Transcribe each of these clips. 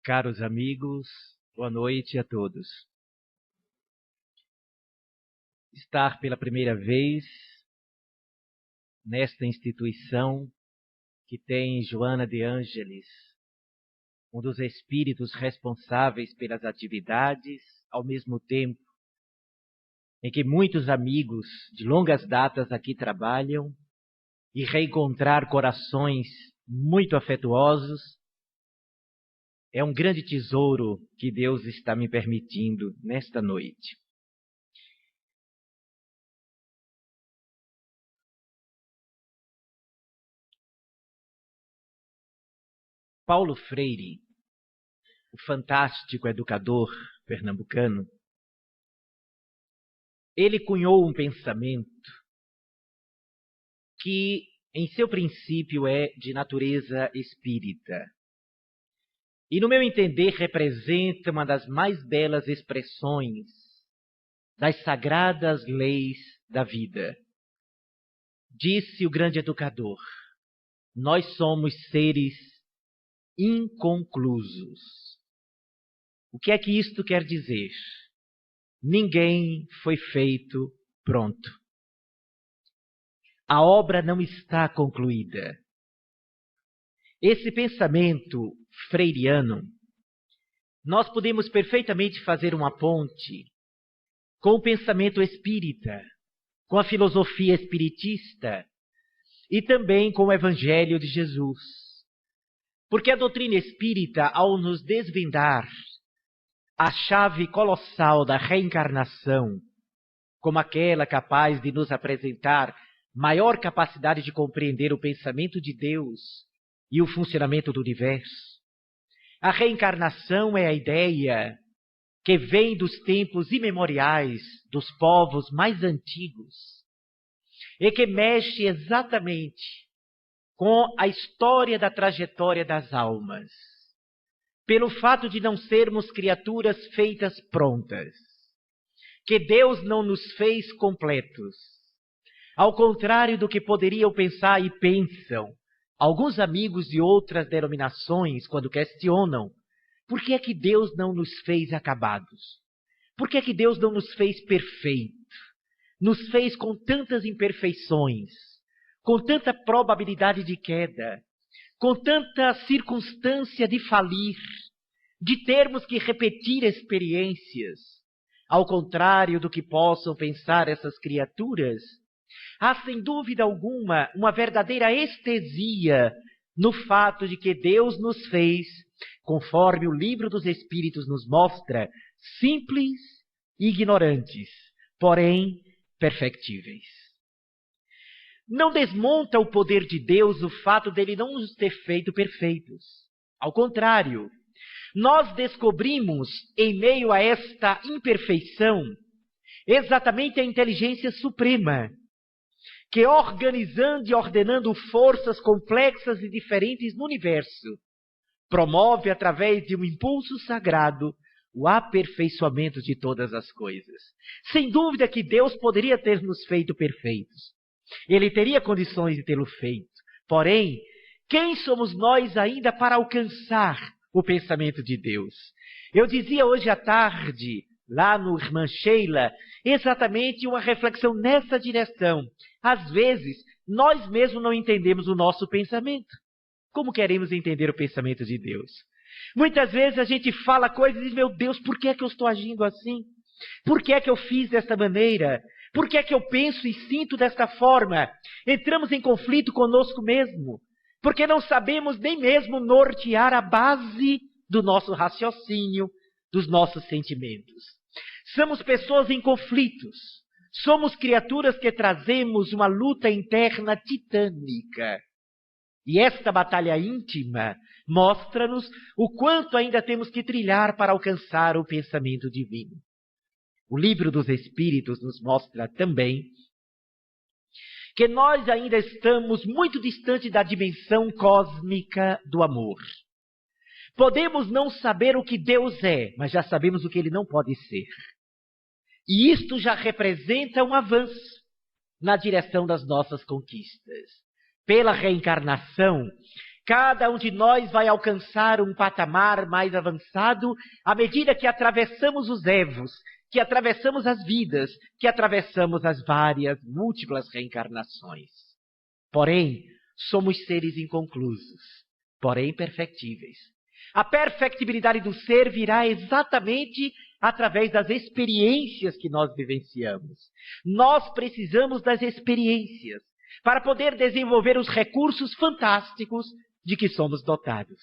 Caros amigos, boa noite a todos. Estar pela primeira vez nesta instituição que tem Joana de Ângeles, um dos espíritos responsáveis pelas atividades, ao mesmo tempo em que muitos amigos de longas datas aqui trabalham, e reencontrar corações muito afetuosos, é um grande tesouro que Deus está me permitindo nesta noite. Paulo Freire, o fantástico educador pernambucano, ele cunhou um pensamento que, em seu princípio, é de natureza espírita. E, no meu entender, representa uma das mais belas expressões das sagradas leis da vida. Disse o grande educador: nós somos seres inconclusos. O que é que isto quer dizer? Ninguém foi feito pronto. A obra não está concluída. Esse pensamento freiriano, nós podemos perfeitamente fazer uma ponte com o pensamento espírita, com a filosofia espiritista e também com o Evangelho de Jesus. Porque a doutrina espírita, ao nos desvendar a chave colossal da reencarnação, como aquela capaz de nos apresentar maior capacidade de compreender o pensamento de Deus e o funcionamento do universo. A reencarnação é a ideia que vem dos tempos imemoriais dos povos mais antigos e que mexe exatamente com a história da trajetória das almas, pelo fato de não sermos criaturas feitas prontas, que Deus não nos fez completos. Ao contrário do que poderiam pensar e pensam alguns amigos de outras denominações quando questionam: por que é que Deus não nos fez acabados? Por que é que Deus não nos fez perfeito? Nos fez com tantas imperfeições, com tanta probabilidade de queda, com tanta circunstância de falir, de termos que repetir experiências. Ao contrário do que possam pensar essas criaturas, há, sem dúvida alguma, uma verdadeira estesia no fato de que Deus nos fez, conforme o livro dos Espíritos nos mostra, simples e ignorantes, porém perfectíveis. Não desmonta o poder de Deus o fato dele não nos ter feito perfeitos. Ao contrário, nós descobrimos, em meio a esta imperfeição, exatamente a inteligência suprema, que organizando e ordenando forças complexas e diferentes no universo, promove através de um impulso sagrado o aperfeiçoamento de todas as coisas. Sem dúvida que Deus poderia ter nos feito perfeitos. Ele teria condições de tê-lo feito. Porém, quem somos nós ainda para alcançar o pensamento de Deus? Eu dizia hoje à tarde, lá no Irmã Sheila, exatamente uma reflexão nessa direção. Às vezes, nós mesmos não entendemos o nosso pensamento. Como queremos entender o pensamento de Deus? Muitas vezes a gente fala coisas e diz: meu Deus, por que é que eu estou agindo assim? Por que é que eu fiz desta maneira? Por que é que eu penso e sinto desta forma? Entramos em conflito conosco mesmo, porque não sabemos nem mesmo nortear a base do nosso raciocínio, dos nossos sentimentos. Somos pessoas em conflitos. Somos criaturas que trazemos uma luta interna titânica. E esta batalha íntima mostra-nos o quanto ainda temos que trilhar para alcançar o pensamento divino. O livro dos Espíritos nos mostra também que nós ainda estamos muito distantes da dimensão cósmica do amor. Podemos não saber o que Deus é, mas já sabemos o que Ele não pode ser. E isto já representa um avanço na direção das nossas conquistas. Pela reencarnação, Cada um de nós vai alcançar um patamar mais avançado à medida que atravessamos os evos, que atravessamos as vidas, que atravessamos as várias, múltiplas reencarnações. Porém, somos seres inconclusos, porém perfectíveis. A perfectibilidade do ser virá exatamente através das experiências que nós vivenciamos. Nós precisamos das experiências para poder desenvolver os recursos fantásticos de que somos dotados.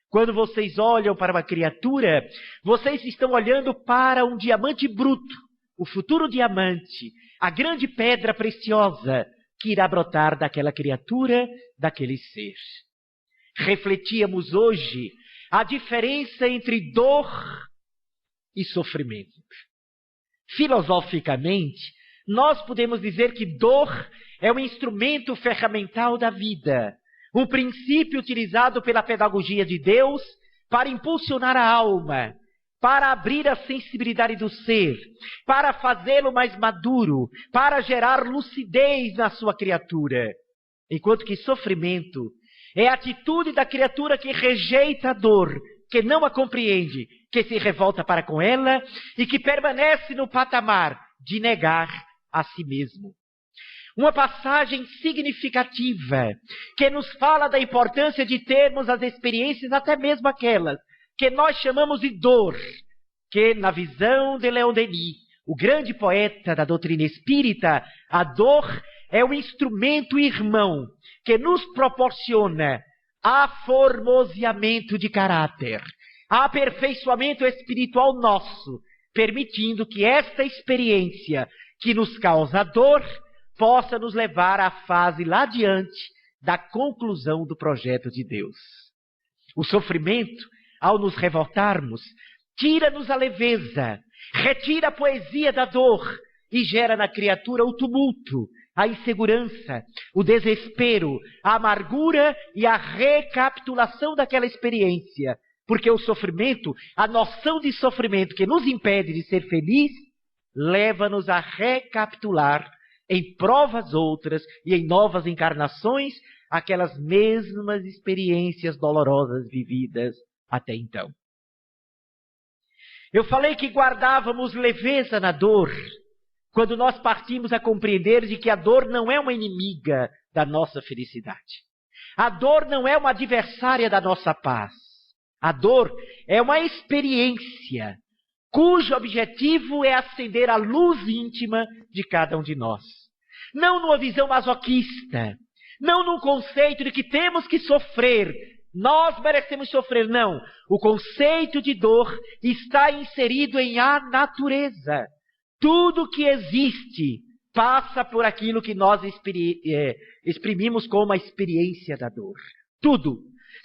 Quando vocês olham para uma criatura, vocês estão olhando para um diamante bruto, o futuro diamante, a grande pedra preciosa que irá brotar daquela criatura, daquele ser. Refletíamos hoje a diferença entre dor e sofrimento. Filosoficamente, nós podemos dizer que dor é um instrumento ferramental da vida, um princípio utilizado pela pedagogia de Deus para impulsionar a alma, para abrir a sensibilidade do ser, para fazê-lo mais maduro, para gerar lucidez na sua criatura. Enquanto que sofrimento é a atitude da criatura que rejeita a dor, que não a compreende, que se revolta para com ela e que permanece no patamar de negar a si mesmo. Uma passagem significativa que nos fala da importância de termos as experiências, até mesmo aquelas que nós chamamos de dor, que na visão de Leon Denis, o grande poeta da doutrina espírita, a dor é um instrumento irmão que nos proporciona aformoseamento de caráter, aperfeiçoamento espiritual nosso, permitindo que esta experiência que nos causa dor possa nos levar à fase lá adiante da conclusão do projeto de Deus. O sofrimento, ao nos revoltarmos, tira-nos a leveza, retira a poesia da dor e gera na criatura o tumulto, a insegurança, o desespero, a amargura e a recapitulação daquela experiência. Porque o sofrimento, a noção de sofrimento que nos impede de ser feliz, leva-nos a recapitular em provas outras e em novas encarnações aquelas mesmas experiências dolorosas vividas até então. Eu falei que guardávamos leveza na dor quando nós partimos a compreender de que a dor não é uma inimiga da nossa felicidade. A dor não é uma adversária da nossa paz. A dor é uma experiência cujo objetivo é acender a luz íntima de cada um de nós. Não numa visão masoquista, não num conceito de que temos que sofrer, nós merecemos sofrer, não. O conceito de dor está inserido em a natureza. Tudo que existe passa por aquilo que nós exprimimos como a experiência da dor. Tudo.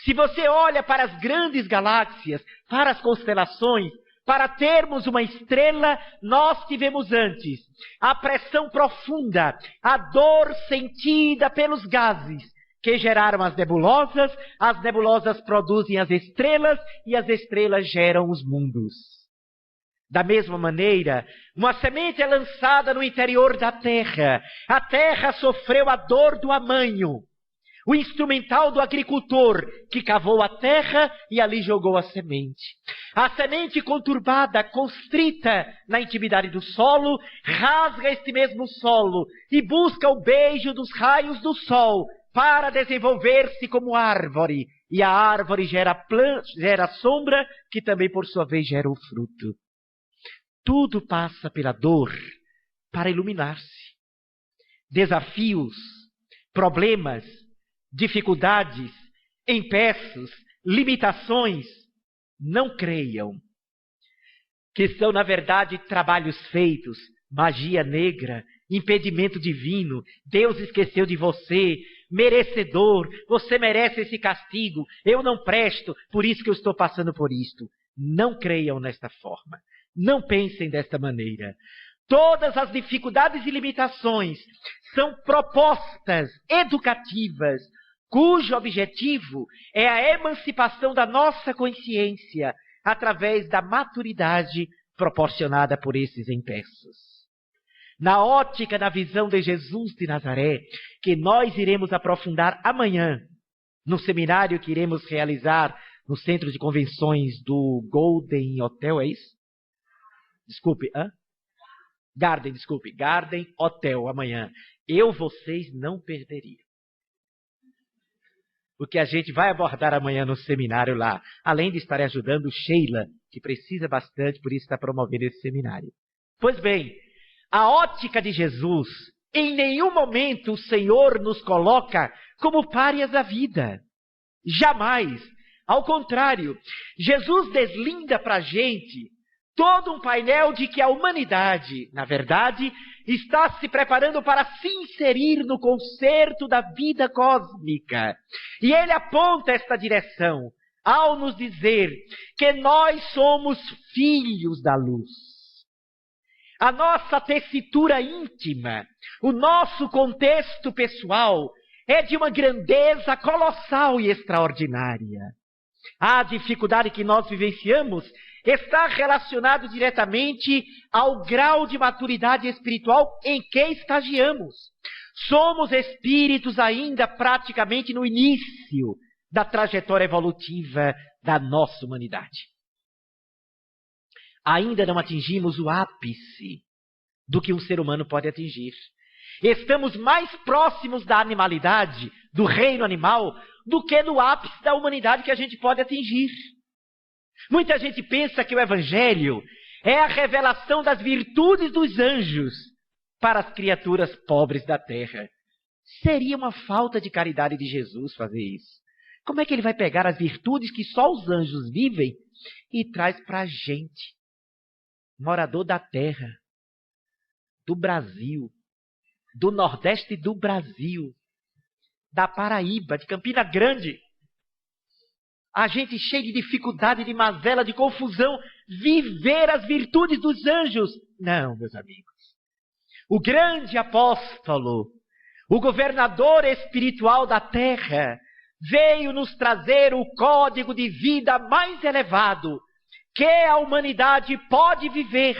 Se você olha para as grandes galáxias, para as constelações, para termos uma estrela, nós tivemos antes a pressão profunda, a dor sentida pelos gases que geraram as nebulosas produzem as estrelas e as estrelas geram os mundos. Da mesma maneira, uma semente é lançada no interior da terra. A terra sofreu a dor do amanho. O instrumental do agricultor que cavou a terra e ali jogou a semente. A semente conturbada, constrita na intimidade do solo, rasga este mesmo solo e busca o beijo dos raios do sol para desenvolver-se como árvore. E a árvore gera sombra, que também por sua vez gera o fruto. Tudo passa pela dor para iluminar-se. Desafios, problemas, dificuldades, empeços, limitações, não creiam que são, na verdade, trabalhos feitos, magia negra, impedimento divino, Deus esqueceu de você, merecedor, você merece esse castigo, eu não presto, por isso que eu estou passando por isto. Não creiam nesta forma, não pensem desta maneira. Todas as dificuldades e limitações são propostas educativas, cujo objetivo é a emancipação da nossa consciência através da maturidade proporcionada por esses empeços. Na ótica, na visão de Jesus de Nazaré, que nós iremos aprofundar amanhã, no seminário que iremos realizar no centro de convenções do Golden Hotel, é isso? Desculpe, Garden Hotel amanhã. Vocês não perderiam. Porque a gente vai abordar amanhã no seminário lá, além de estar ajudando Sheila, que precisa bastante, por isso está promovendo esse seminário. Pois bem, a ótica de Jesus, em nenhum momento o Senhor nos coloca como párias da vida. Jamais. Ao contrário, Jesus deslinda para a gente todo um painel de que a humanidade, na verdade, está se preparando para se inserir no concerto da vida cósmica. E ele aponta esta direção ao nos dizer que nós somos filhos da luz. A nossa tessitura íntima, o nosso contexto pessoal é de uma grandeza colossal e extraordinária. A dificuldade que nós vivenciamos está relacionado diretamente ao grau de maturidade espiritual em que estagiamos. Somos espíritos ainda praticamente no início da trajetória evolutiva da nossa humanidade. Ainda não atingimos o ápice do que um ser humano pode atingir. Estamos mais próximos da animalidade, do reino animal, do que no ápice da humanidade que a gente pode atingir. Muita gente pensa que o Evangelho é a revelação das virtudes dos anjos para as criaturas pobres da terra. Seria uma falta de caridade de Jesus fazer isso. Como é que ele vai pegar as virtudes que só os anjos vivem e traz para a gente, morador da terra, do Brasil, do Nordeste do Brasil, da Paraíba, de Campina Grande? A gente cheio de dificuldade, de mazela, de confusão, viver as virtudes dos anjos. Não, meus amigos. O grande apóstolo, o governador espiritual da terra, veio nos trazer o código de vida mais elevado que a humanidade pode viver.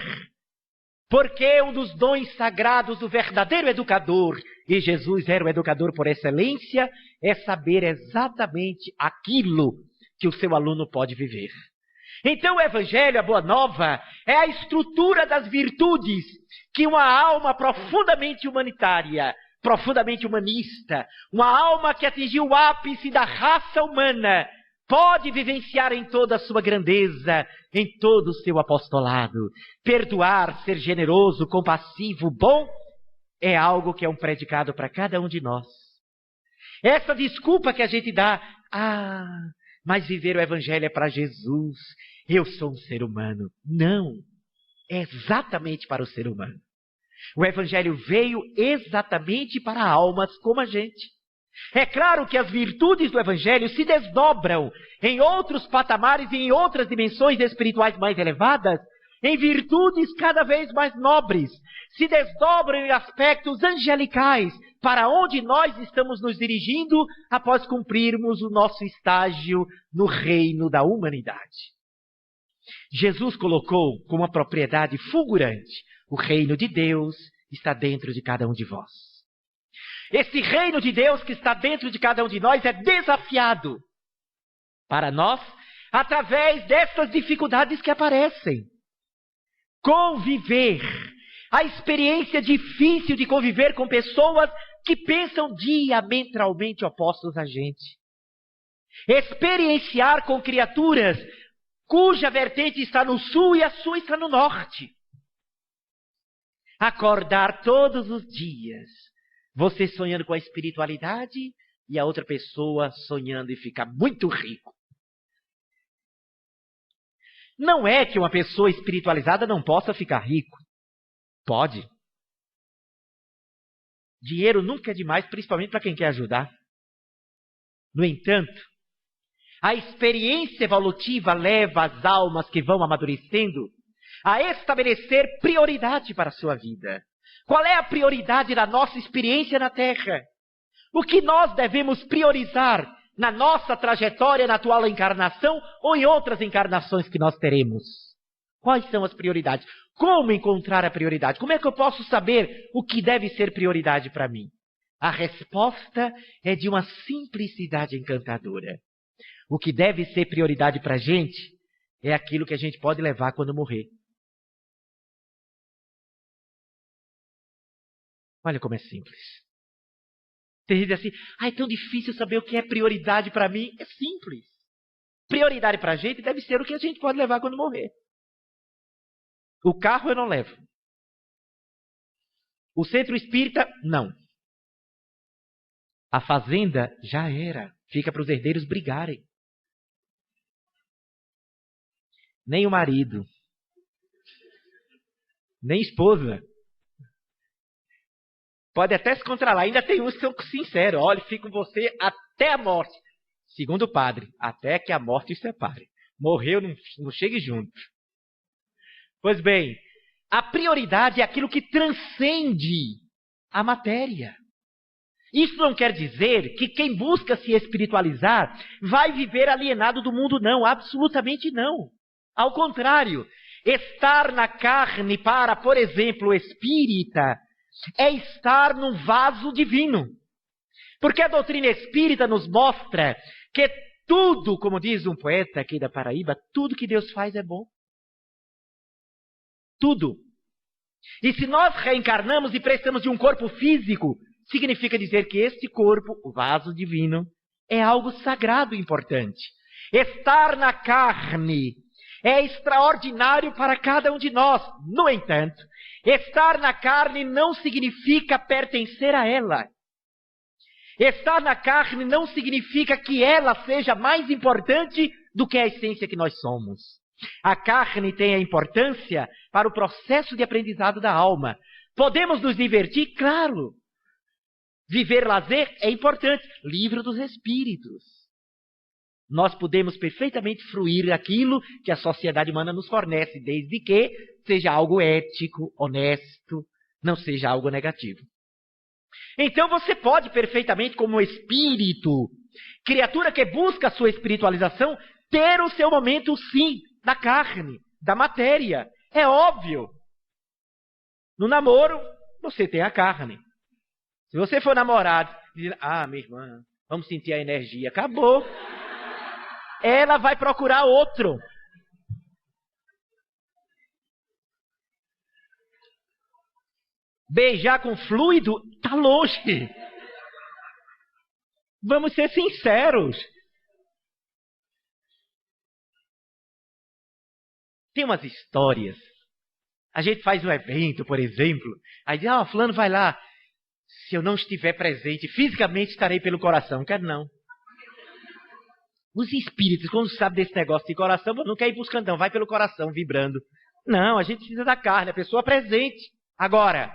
Porque um dos dons sagrados do verdadeiro educador, e Jesus era o educador por excelência, é saber exatamente aquilo que o seu aluno pode viver. Então o Evangelho, a Boa Nova, é a estrutura das virtudes que uma alma profundamente humanitária, profundamente humanista, uma alma que atingiu o ápice da raça humana, pode vivenciar em toda a sua grandeza, em todo o seu apostolado. Perdoar, ser generoso, compassivo, bom, é algo que é um predicado para cada um de nós. Essa desculpa que a gente dá, mas viver o Evangelho é para Jesus, eu sou um ser humano. Não, é exatamente para o ser humano. O Evangelho veio exatamente para almas como a gente. É claro que as virtudes do Evangelho se desdobram em outros patamares e em outras dimensões espirituais mais elevadas, em virtudes cada vez mais nobres, se desdobram em aspectos angelicais, para onde nós estamos nos dirigindo após cumprirmos o nosso estágio no reino da humanidade. Jesus colocou como uma propriedade fulgurante: o reino de Deus está dentro de cada um de vós. Esse reino de Deus que está dentro de cada um de nós é desafiado para nós através dessas dificuldades que aparecem. Conviver, a experiência difícil de conviver com pessoas que pensam diametralmente opostos a gente. Experienciar com criaturas cuja vertente está no sul e a sua está no norte. Acordar todos os dias, você sonhando com a espiritualidade e a outra pessoa sonhando em ficar muito rico. Não é que uma pessoa espiritualizada não possa ficar rico. Pode. Dinheiro nunca é demais, principalmente para quem quer ajudar. No entanto, a experiência evolutiva leva as almas que vão amadurecendo a estabelecer prioridade para a sua vida. Qual é a prioridade da nossa experiência na Terra? O que nós devemos priorizar na nossa trajetória na atual encarnação ou em outras encarnações que nós teremos? Quais são as prioridades? Como encontrar a prioridade? Como é que eu posso saber o que deve ser prioridade para mim? A resposta é de uma simplicidade encantadora. O que deve ser prioridade para a gente é aquilo que a gente pode levar quando morrer. Olha como é simples. Tem gente assim, é tão difícil saber o que é prioridade para mim. É simples. Prioridade para a gente deve ser o que a gente pode levar quando morrer. O carro eu não levo. O centro espírita, não. A fazenda já era. Fica para os herdeiros brigarem. Nem o marido. Nem esposa. Pode até se controlar. Ainda tem uns que são sinceros. Olha, fico com você até a morte. Segundo o padre, até que a morte os separe. Morreu, não chegue junto. Pois bem, a prioridade é aquilo que transcende a matéria. Isso não quer dizer que quem busca se espiritualizar vai viver alienado do mundo, não. Absolutamente não. Ao contrário, estar na carne para, por exemplo, o espírita, é estar num vaso divino. Porque a doutrina espírita nos mostra que tudo, como diz um poeta aqui da Paraíba, tudo que Deus faz é bom. Tudo. E se nós reencarnamos e precisamos de um corpo físico, significa dizer que este corpo, o vaso divino, é algo sagrado e importante. Estar na carne é extraordinário para cada um de nós. No entanto, estar na carne não significa pertencer a ela. Estar na carne não significa que ela seja mais importante do que a essência que nós somos. A carne tem a importância para o processo de aprendizado da alma. Podemos nos divertir? Claro. Viver lazer é importante. Livro dos Espíritos. Nós podemos perfeitamente fruir aquilo que a sociedade humana nos fornece, desde que seja algo ético, honesto, não seja algo negativo. Então você pode perfeitamente, como espírito, criatura que busca a sua espiritualização, ter o seu momento, sim, da carne, da matéria. É óbvio. No namoro, você tem a carne. Se você for namorado, diz, minha irmã, vamos sentir a energia. Acabou. Ela vai procurar outro. Beijar com fluido está longe. Vamos ser sinceros. Tem umas histórias. A gente faz um evento, por exemplo. Aí diz, fulano vai lá. Se eu não estiver presente, fisicamente estarei pelo coração. Não quero não. Os espíritos, quando sabem desse negócio de coração, não quer ir buscando não. Vai pelo coração, vibrando. Não, a gente precisa da carne, a pessoa presente. Agora,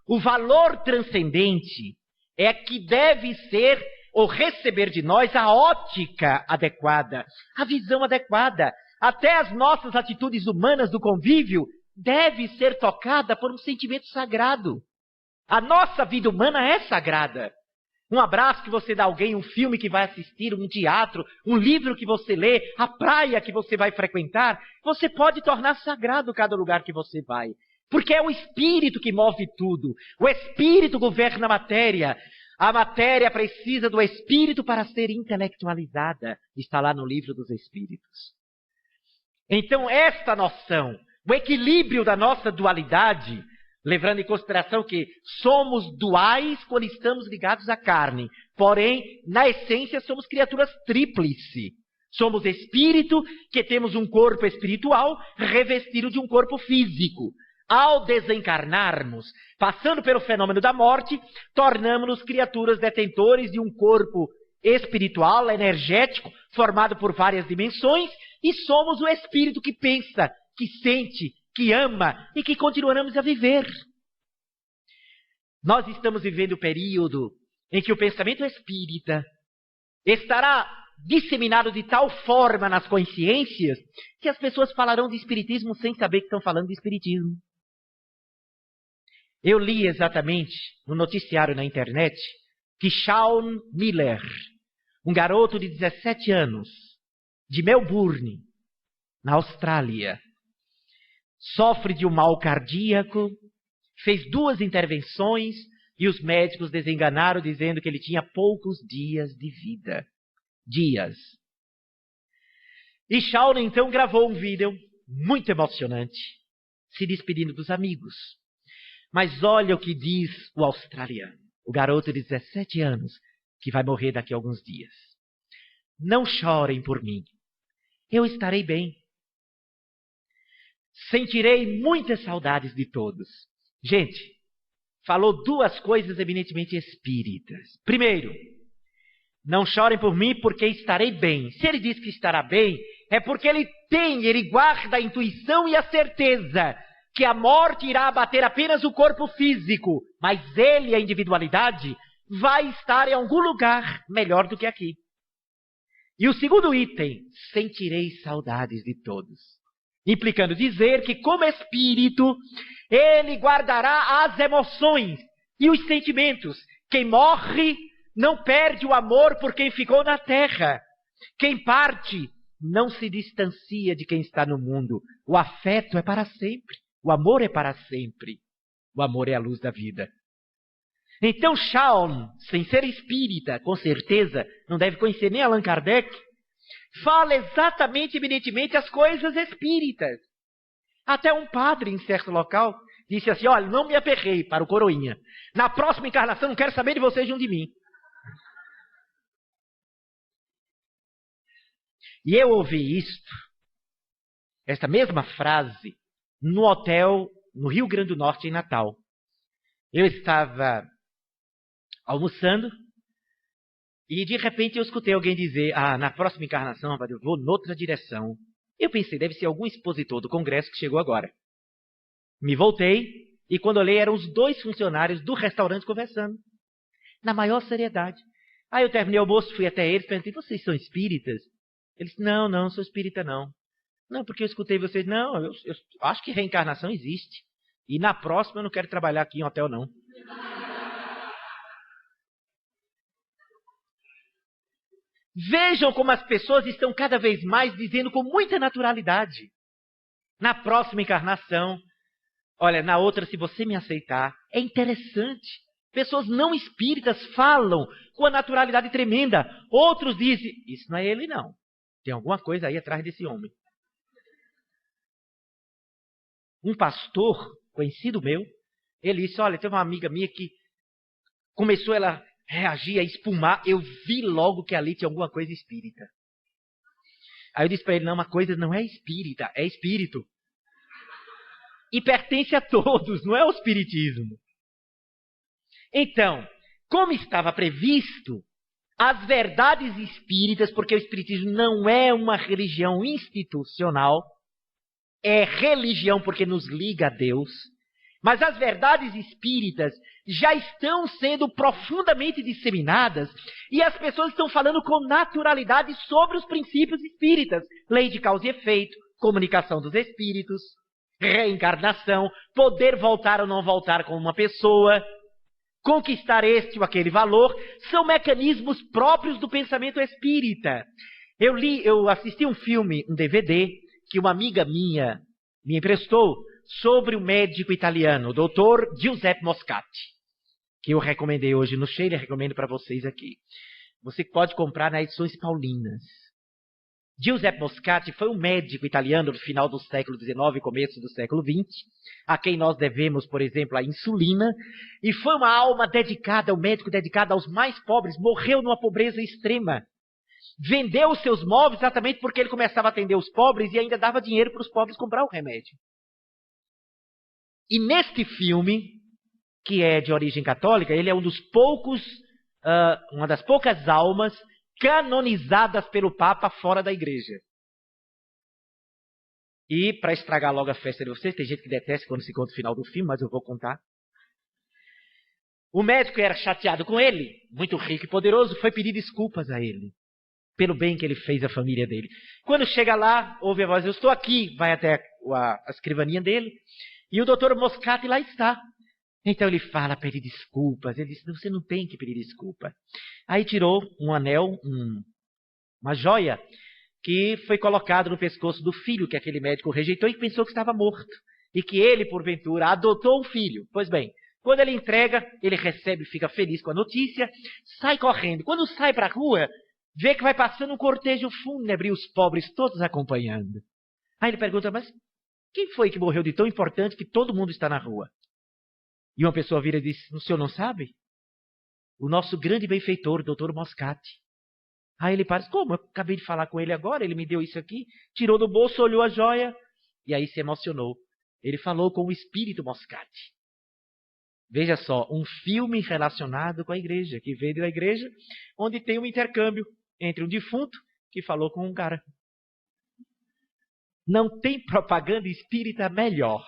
o valor transcendente é que deve ser ou receber de nós a ótica adequada, a visão adequada. Até as nossas atitudes humanas do convívio deve ser tocada por um sentimento sagrado. A nossa vida humana é sagrada. Um abraço que você dá a alguém, um filme que vai assistir, um teatro, um livro que você lê, a praia que você vai frequentar, você pode tornar sagrado cada lugar que você vai. Porque é o espírito que move tudo. O espírito governa a matéria. A matéria precisa do espírito para ser intelectualizada. Está lá no livro dos Espíritos. Então, esta noção, o equilíbrio da nossa dualidade, levando em consideração que somos duais quando estamos ligados à carne. Porém, na essência, somos criaturas tríplice. Somos espírito que temos um corpo espiritual revestido de um corpo físico. Ao desencarnarmos, passando pelo fenômeno da morte, tornamos-nos criaturas detentores de um corpo espiritual, energético, formado por várias dimensões, e somos o espírito que pensa, que sente, que ama e que continuamos a viver. Nós estamos vivendo o período em que o pensamento espírita estará disseminado de tal forma nas consciências que as pessoas falarão de espiritismo sem saber que estão falando de espiritismo. Eu li exatamente no noticiário na internet que Shawn Miller, um garoto de 17 anos, de Melbourne, na Austrália, sofre de um mal cardíaco, fez 2 intervenções E os médicos desenganaram dizendo que ele tinha poucos dias de vida. Dias. E Shawn então gravou um vídeo muito emocionante, se despedindo dos amigos. Mas olha o que diz o australiano, o garoto de 17 anos, que vai morrer daqui a alguns dias. Não chorem por mim. Eu estarei bem. Sentirei muitas saudades de todos. Gente, falou duas coisas eminentemente espíritas. Primeiro, não chorem por mim porque estarei bem. Se ele diz que estará bem, é porque ele guarda a intuição e a certeza que a morte irá abater apenas o corpo físico, mas ele, a individualidade, vai estar em algum lugar melhor do que aqui. E o segundo item, sentirei saudades de todos. Implicando dizer que, como espírito, ele guardará as emoções e os sentimentos. Quem morre não perde o amor por quem ficou na terra. Quem parte não se distancia de quem está no mundo. O afeto é para sempre. O amor é para sempre. O amor é a luz da vida. Então Shawn, sem ser espírita, com certeza, não deve conhecer nem Allan Kardec, fala exatamente, eminentemente, as coisas espíritas. Até um padre, em certo local, disse assim, olha, não me aperrei para o coroinha. Na próxima encarnação, não quero saber de vocês junto de mim. E eu ouvi isto, esta mesma frase, no hotel no Rio Grande do Norte, em Natal. Eu estava almoçando e de repente eu escutei alguém dizer, na próxima encarnação, rapaz, eu vou noutra direção. Eu pensei, deve ser algum expositor do congresso que chegou agora. Me voltei e quando olhei eram os 2 funcionários do restaurante conversando, na maior seriedade. Aí eu terminei o almoço, fui até eles, perguntei, vocês são espíritas? Eles, não sou espírita não. Não, porque eu escutei vocês, não, eu acho que reencarnação existe. E na próxima eu não quero trabalhar aqui em hotel não. Vejam como as pessoas estão cada vez mais dizendo com muita naturalidade. Na próxima encarnação, olha, na outra, se você me aceitar, é interessante. Pessoas não espíritas falam com a naturalidade tremenda. Outros dizem, isso não é ele não. Tem alguma coisa aí atrás desse homem. Um pastor, conhecido meu, ele disse, olha, tem uma amiga minha que começou ela a reagir, a espumar. Eu vi logo que ali tinha alguma coisa espírita. Aí eu disse para ele, não, uma coisa não é espírita, é espírito. E pertence a todos, não é o espiritismo. Então, como estava previsto, as verdades espíritas, porque o espiritismo não é uma religião institucional, é religião porque nos liga a Deus, mas as verdades espíritas já estão sendo profundamente disseminadas e as pessoas estão falando com naturalidade sobre os princípios espíritas. Lei de causa e efeito, comunicação dos espíritos, reencarnação, poder voltar ou não voltar com uma pessoa, conquistar este ou aquele valor, são mecanismos próprios do pensamento espírita. Eu assisti um filme, um DVD, que uma amiga minha me emprestou, sobre o médico italiano, o Dr. Giuseppe Moscati, que eu recomendei hoje no Sheila e recomendo para vocês aqui. Você pode comprar nas edições paulinas. Giuseppe Moscati foi um médico italiano do final do século XIX e começo do século XX, a quem nós devemos, por exemplo, a insulina, e foi uma alma dedicada, um médico dedicado aos mais pobres, morreu numa pobreza extrema. Vendeu os seus móveis exatamente porque ele começava a atender os pobres e ainda dava dinheiro para os pobres comprar o remédio. E neste filme, que é de origem católica, ele é um dos poucos, uma das poucas almas canonizadas pelo Papa fora da igreja. E para estragar logo a festa de vocês, tem gente que detesta quando se conta o final do filme, mas eu vou contar. O médico era chateado com ele, muito rico e poderoso, foi pedir desculpas a ele pelo bem que ele fez à família dele. Quando chega lá, ouve a voz, eu estou aqui, vai até a escrivaninha dele, e o doutor Moscati lá está. Então ele fala, pedir desculpas. Ele disse, você não tem que pedir desculpa. Aí tirou um anel, uma joia, que foi colocado no pescoço do filho que aquele médico rejeitou e pensou que estava morto. E que ele, porventura, adotou um filho. Pois bem, Quando ele entrega, ele recebe, fica feliz com a notícia, sai correndo. Quando sai para a rua, vê que vai passando um cortejo fúnebre e os pobres todos acompanhando. Aí ele pergunta, mas quem foi que morreu de tão importante que todo mundo está na rua? E uma pessoa vira e diz, o senhor não sabe? O nosso grande benfeitor, Dr. Moscati. Aí ele para, como? Eu acabei de falar com ele agora, ele me deu isso aqui, tirou do bolso, olhou a joia, e aí se emocionou. Ele falou com o espírito Moscati. Veja só, um filme relacionado com a igreja, que veio da igreja, onde tem um intercâmbio entre um defunto que falou com um cara. Não tem propaganda espírita melhor.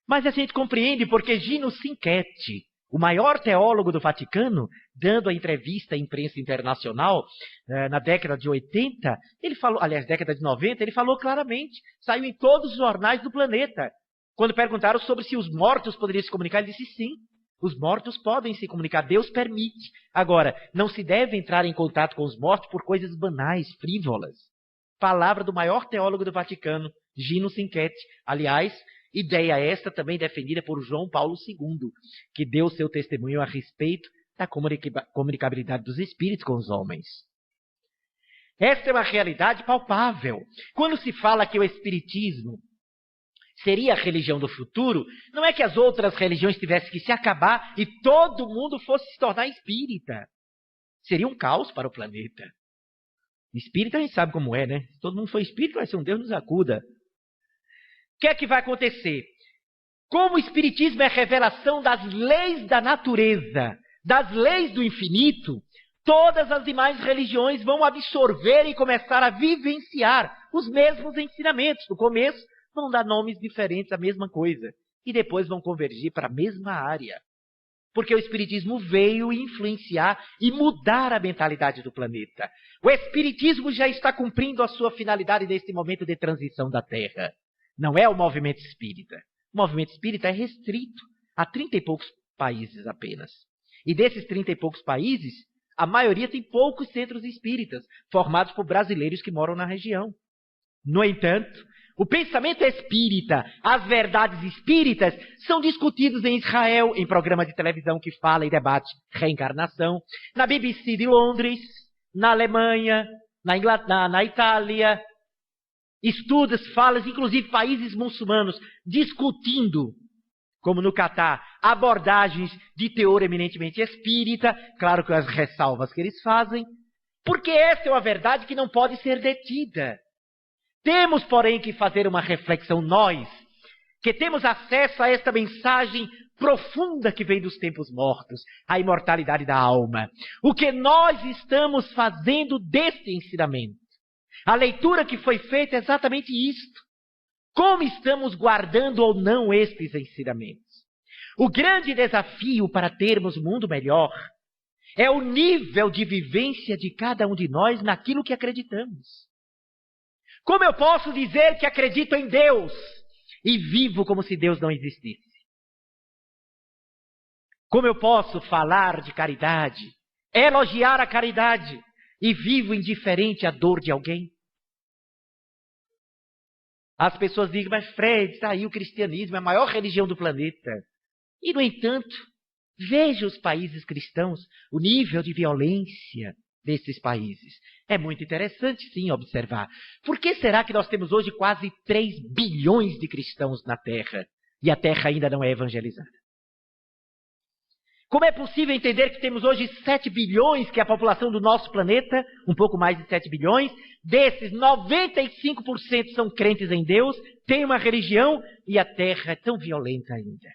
Mas a gente compreende porque Gino Cinquetti, o maior teólogo do Vaticano, dando a entrevista à imprensa internacional na década de 80, ele falou, aliás, década de 90, ele falou claramente, saiu em todos os jornais do planeta. Quando perguntaram sobre se os mortos poderiam se comunicar, ele disse sim, os mortos podem se comunicar, Deus permite. Agora, não se deve entrar em contato com os mortos por coisas banais, frívolas. Palavra do maior teólogo do Vaticano, Gino Cinquetti. Aliás, ideia esta também defendida por João Paulo II, que deu seu testemunho a respeito da comunicabilidade dos espíritos com os homens. Esta é uma realidade palpável. Quando se fala que o espiritismo seria a religião do futuro, não é que as outras religiões tivessem que se acabar e todo mundo fosse se tornar espírita. Seria um caos para o planeta. Espírita a gente sabe como é, né? Se todo mundo for espírita, vai ser um Deus nos acuda. O que é que vai acontecer? Como o espiritismo é a revelação das leis da natureza, das leis do infinito, todas as demais religiões vão absorver e começar a vivenciar os mesmos ensinamentos. No começo, vão dar nomes diferentes à mesma coisa. E depois vão convergir para a mesma área. Porque o espiritismo veio influenciar e mudar a mentalidade do planeta. O espiritismo já está cumprindo a sua finalidade neste momento de transição da Terra. Não é o movimento espírita. O movimento espírita é restrito a 30 e poucos países apenas. E desses 30 e poucos países, a maioria tem poucos centros espíritas, formados por brasileiros que moram na região. No entanto, o pensamento espírita, as verdades espíritas, são discutidos em Israel, em programa de televisão que fala e debate reencarnação, na BBC de Londres, na Alemanha, na Itália. Estudos, falas, inclusive países muçulmanos, discutindo, como no Catar, abordagens de teor eminentemente espírita, claro que as ressalvas que eles fazem, porque essa é uma verdade que não pode ser detida. Temos, porém, que fazer uma reflexão nós, que temos acesso a esta mensagem profunda que vem dos tempos mortos, a imortalidade da alma. O que nós estamos fazendo deste ensinamento? A leitura que foi feita é exatamente isto. Como estamos guardando ou não estes ensinamentos? O grande desafio para termos um mundo melhor é o nível de vivência de cada um de nós naquilo que acreditamos. Como eu posso dizer que acredito em Deus e vivo como se Deus não existisse? Como eu posso falar de caridade, elogiar a caridade e vivo indiferente à dor de alguém? As pessoas dizem, mas Fred, está aí o cristianismo, é a maior religião do planeta. E, no entanto, veja os países cristãos, o nível de violência desses países. É muito interessante, sim, observar. Por que será que nós temos hoje quase 3 bilhões de cristãos na Terra e a Terra ainda não é evangelizada? Como é possível entender que temos hoje 7 bilhões, que é a população do nosso planeta, um pouco mais de 7 bilhões, desses 95% são crentes em Deus, têm uma religião e a Terra é tão violenta ainda?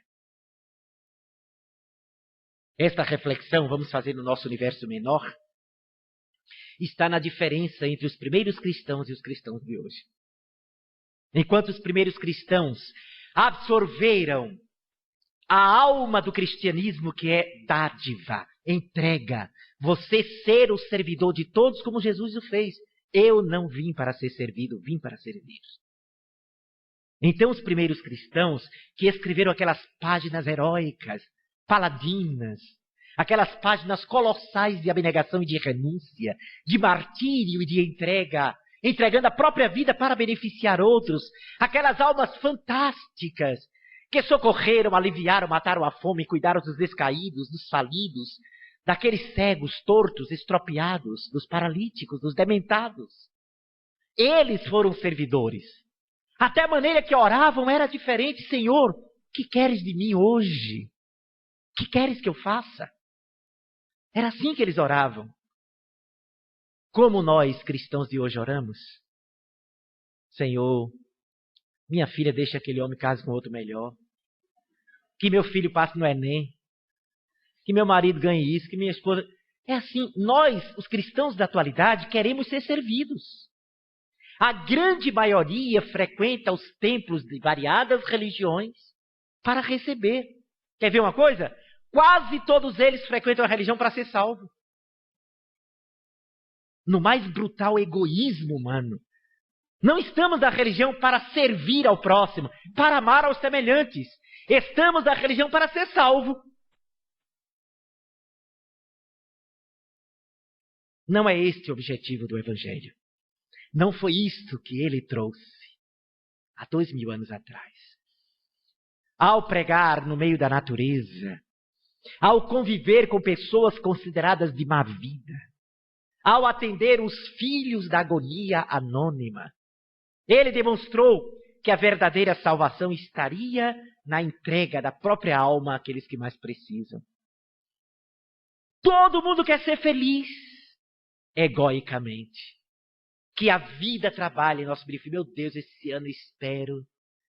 Esta reflexão, vamos fazer no nosso universo menor, está na diferença entre os primeiros cristãos e os cristãos de hoje. Enquanto os primeiros cristãos absorveram a alma do cristianismo, que é dádiva, entrega, você ser o servidor de todos como Jesus o fez. Eu não vim para ser servido, vim para servir. Então os primeiros cristãos que escreveram aquelas páginas heróicas, paladinas, aquelas páginas colossais de abnegação e de renúncia, de martírio e de entrega, entregando a própria vida para beneficiar outros, aquelas almas fantásticas que socorreram, aliviaram, mataram a fome, cuidaram dos descaídos, dos falidos, daqueles cegos, tortos, estropiados, dos paralíticos, dos dementados. Eles foram servidores. Até a maneira que oravam era diferente. Senhor, o que queres de mim hoje? O que queres que eu faça? Era assim que eles oravam. Como nós, cristãos de hoje, oramos? Senhor, minha filha deixa aquele homem case com outro melhor. Que meu filho passe no Enem. Que meu marido ganhe isso, que minha esposa... É assim, nós, os cristãos da atualidade, queremos ser servidos. A grande maioria frequenta os templos de variadas religiões para receber. Quer ver uma coisa? Quase todos eles frequentam a religião para ser salvo. No mais brutal egoísmo humano. Não estamos na religião para servir ao próximo, para amar aos semelhantes. Estamos na religião para ser salvo. Não é este o objetivo do Evangelho. Não foi isto que ele trouxe há 2000 anos atrás. Ao pregar no meio da natureza, ao conviver com pessoas consideradas de má vida, ao atender os filhos da agonia anônima, ele demonstrou que a verdadeira salvação estaria na entrega da própria alma àqueles que mais precisam. Todo mundo quer ser feliz, egoicamente. Que a vida trabalhe em nosso briefing. Meu Deus, esse ano espero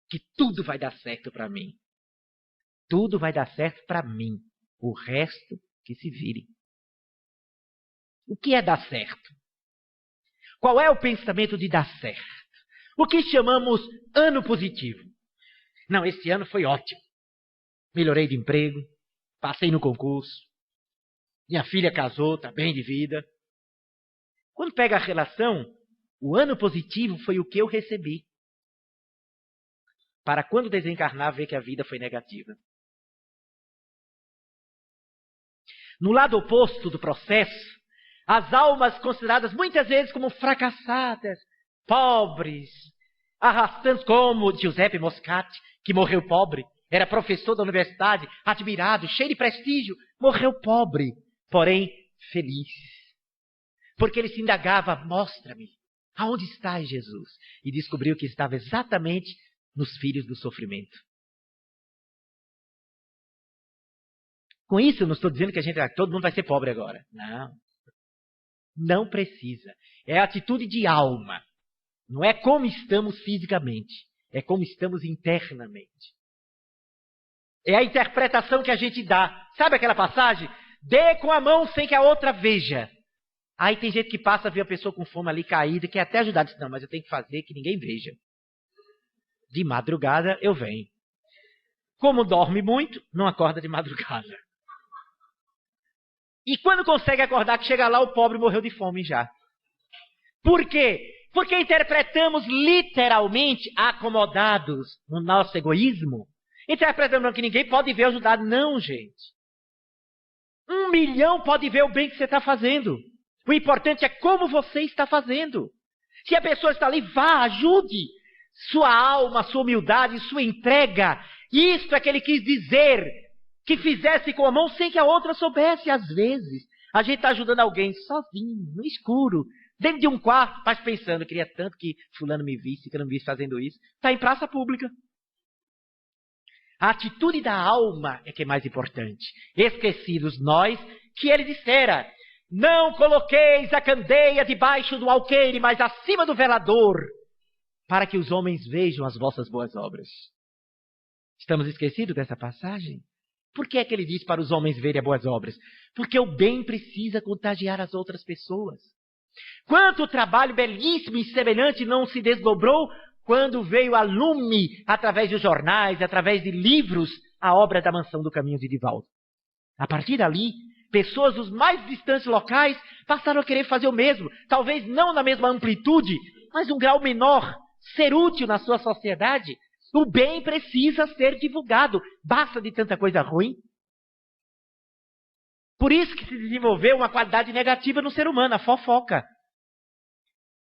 que tudo vai dar certo para mim. Tudo vai dar certo para mim. O resto que se vire. O que é dar certo? Qual é o pensamento de dar certo? O que chamamos ano positivo? Não, esse ano foi ótimo. Melhorei de emprego, passei no concurso, minha filha casou, está bem de vida. Quando pega a relação, o ano positivo foi o que eu recebi. Para quando desencarnar, ver que a vida foi negativa. No lado oposto do processo, as almas consideradas muitas vezes como fracassadas, pobres, arrastando como Giuseppe Moscati, que morreu pobre, era professor da universidade, admirado, cheio de prestígio, morreu pobre, porém feliz. Porque ele se indagava, mostra-me, aonde está Jesus? E descobriu que estava exatamente nos filhos do sofrimento. Com isso, eu não estou dizendo que todo mundo vai ser pobre agora. Não. Não precisa. É a atitude de alma. Não é como estamos fisicamente. É como estamos internamente. É a interpretação que a gente dá. Sabe aquela passagem? Dê com a mão sem que a outra veja. Aí tem gente que passa a ver a pessoa com fome ali caída, quer até ajudar. Diz, não, mas eu tenho que fazer que ninguém veja. De madrugada eu venho. Como dorme muito, não acorda de madrugada. E quando consegue acordar, que chega lá, o pobre morreu de fome já. Por quê? Porque interpretamos literalmente, acomodados no nosso egoísmo, interpretamos que ninguém pode ver ajudar. Não, gente. 1 milhão pode ver o bem que você está fazendo. O importante é como você está fazendo. Se a pessoa está ali, vá, ajude. Sua alma, sua humildade, sua entrega. Isto é que ele quis dizer. Que fizesse com a mão sem que a outra soubesse. Às vezes, a gente está ajudando alguém sozinho, no escuro, dentro de um quarto, mas pensando, queria tanto que fulano me visse, que eu não me visse fazendo isso. Está em praça pública. A atitude da alma é que é mais importante. Esquecidos nós, que ele dissera, não coloqueis a candeia debaixo do alqueire, mas acima do velador, para que os homens vejam as vossas boas obras. Estamos esquecidos dessa passagem? Por que é que ele diz para os homens verem as boas obras? Porque o bem precisa contagiar as outras pessoas. Quanto trabalho belíssimo e semelhante não se desdobrou quando veio a lume, através de jornais, através de livros, a obra da Mansão do Caminho de Divaldo. A partir dali, pessoas dos mais distantes locais passaram a querer fazer o mesmo. Talvez não na mesma amplitude, mas um grau menor, ser útil na sua sociedade. O bem precisa ser divulgado. Basta de tanta coisa ruim. Por isso que se desenvolveu uma qualidade negativa no ser humano, a fofoca.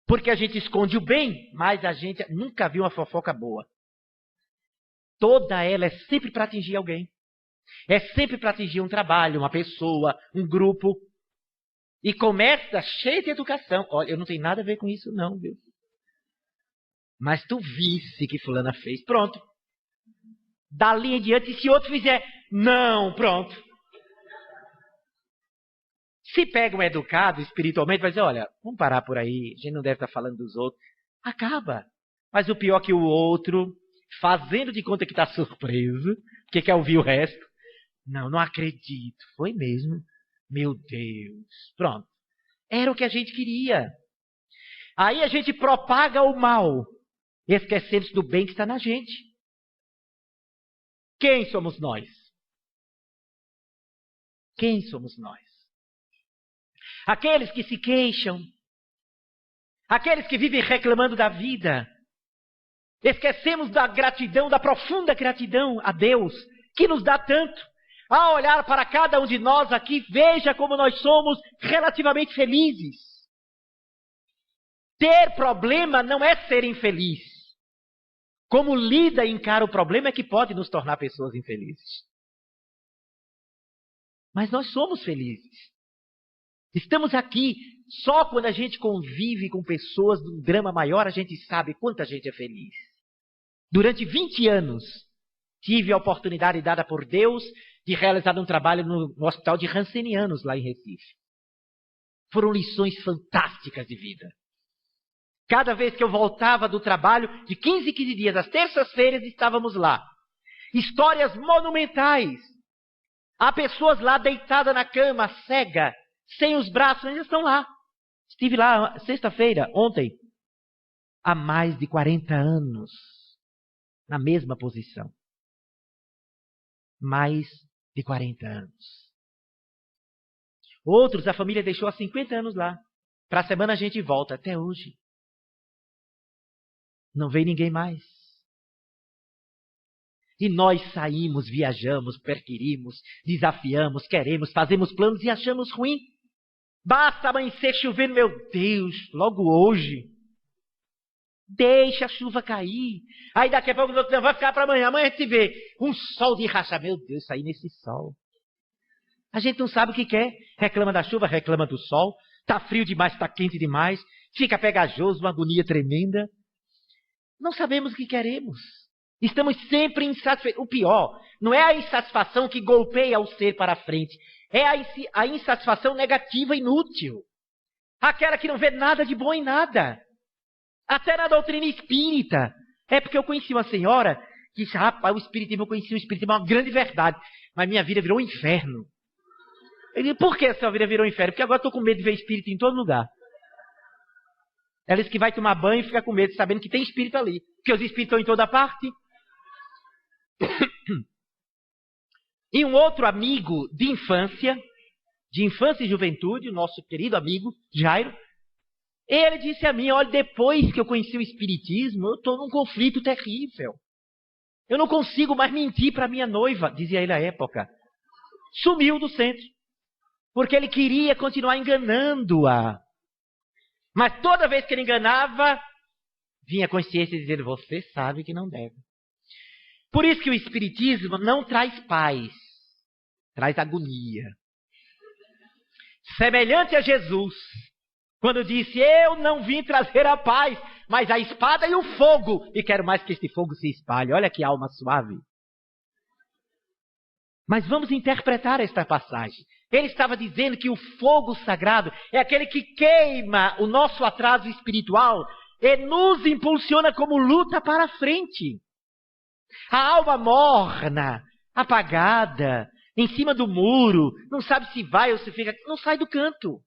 Porque a gente esconde o bem, mas a gente nunca viu uma fofoca boa. toda ela é sempre para atingir alguém. É sempre para atingir um trabalho, uma pessoa, um grupo. E começa cheio de educação. Olha, eu não tenho nada a ver com isso não, viu? Mas tu visse que fulana fez. Pronto. Dali em diante, se outro fizer, não, pronto. Se pega um educado espiritualmente, vai dizer, olha, vamos parar por aí, a gente não deve estar falando dos outros. Acaba. Mas o pior é que o outro, fazendo de conta que está surpreso, porque quer ouvir o resto. Não acredito. Foi mesmo? Meu Deus. Pronto. Era o que a gente queria. Aí a gente propaga o mal, esquecendo do bem que está na gente. Quem somos nós? Quem somos nós? Aqueles que se queixam. Aqueles que vivem reclamando da vida. Esquecemos da gratidão, da profunda gratidão a Deus, que nos dá tanto. Ao olhar para cada um de nós aqui, veja como nós somos relativamente felizes. Ter problema não é ser infeliz. Como lida e encara o problema é que pode nos tornar pessoas infelizes. Mas nós somos felizes. Estamos aqui, só quando a gente convive com pessoas de um drama maior, a gente sabe quanta gente é feliz. Durante 20 anos, tive a oportunidade dada por Deus de realizar um trabalho no hospital de Rancenianos, lá em Recife. Foram lições fantásticas de vida. Cada vez que eu voltava do trabalho, de 15 em 15 dias, às terças-feiras, estávamos lá. Histórias monumentais. Há pessoas lá deitadas na cama, cega, sem os braços, ainda estão lá. Estive lá sexta-feira, ontem, há mais de 40 anos, na mesma posição. Mais de 40 anos. Outros, a família deixou há 50 anos lá. Para a semana a gente volta, até hoje. Não veio ninguém mais. E nós saímos, viajamos, perquirimos, desafiamos, queremos, fazemos planos e achamos ruim. Basta amanhecer chovendo, meu Deus, logo hoje. Deixa a chuva cair. Aí daqui a pouco os outros não, vai ficar para amanhã. Amanhã a gente vê um sol de rachar. Meu Deus, sair nesse sol. A gente não sabe o que quer. Reclama da chuva, reclama do sol. Tá frio demais, tá quente demais. Fica pegajoso, uma agonia tremenda. Não sabemos o que queremos. Estamos sempre insatisfeitos. O pior, não é a insatisfação que golpeia o ser para frente. É a insatisfação negativa inútil. Aquela que não vê nada de bom em nada. Até na doutrina espírita. É porque eu conheci uma senhora que disse, rapaz, o espiritismo, eu conheci o espiritismo, é uma grande verdade. Mas minha vida virou um inferno. Eu disse, por que a sua vida virou um inferno? Porque agora eu estou com medo de ver espírito em todo lugar. Ela disse que vai tomar banho e fica com medo, sabendo que tem espírito ali. Porque os espíritos estão em toda parte. E um outro amigo de infância e juventude, o nosso querido amigo Jairo, ele disse a mim, olha, depois que eu conheci o espiritismo, eu estou num conflito terrível. Eu não consigo mais mentir para minha noiva, dizia ele à época. Sumiu do centro. Porque ele queria continuar enganando-a. Mas toda vez que ele enganava, vinha a consciência dizendo, você sabe que não deve. Por isso que o espiritismo não traz paz, traz agonia. Semelhante a Jesus, quando disse, eu não vim trazer a paz, mas a espada e o fogo, e quero mais que este fogo se espalhe. Olha que alma suave. Mas vamos interpretar esta passagem. Ele estava dizendo que o fogo sagrado é aquele que queima o nosso atraso espiritual e nos impulsiona como luta para a frente. A alma morna, apagada, em cima do muro, não sabe se vai ou se fica, não sai do canto.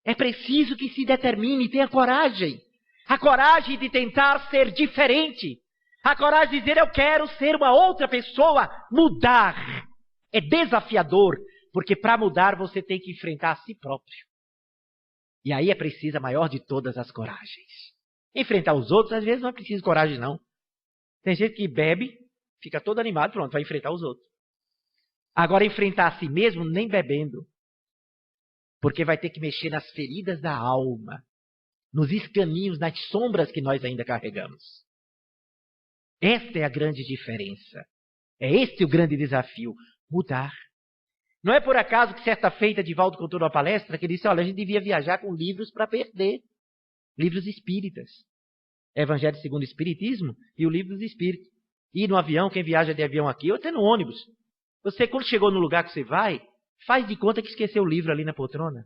É preciso que se determine e tenha coragem. A coragem de tentar ser diferente. A coragem de dizer, eu quero ser uma outra pessoa, mudar. É desafiador, porque para mudar você tem que enfrentar a si próprio. E aí é preciso a maior de todas as coragens. Enfrentar os outros, às vezes não é preciso coragem, não. Tem gente que bebe, fica todo animado, pronto, vai enfrentar os outros. Agora, enfrentar a si mesmo, nem bebendo. Porque vai ter que mexer nas feridas da alma, nos escaninhos, nas sombras que nós ainda carregamos. Esta é a grande diferença. É este o grande desafio, mudar. Não é por acaso que certa feita Divaldo contou numa palestra que ele disse, olha, a gente devia viajar com livros para perder. Livros espíritas. Evangelho segundo o Espiritismo e o Livro dos Espíritos. Ir no avião, quem viaja de avião aqui, ou até no ônibus. Você, quando chegou no lugar que você vai, faz de conta que esqueceu o livro ali na poltrona.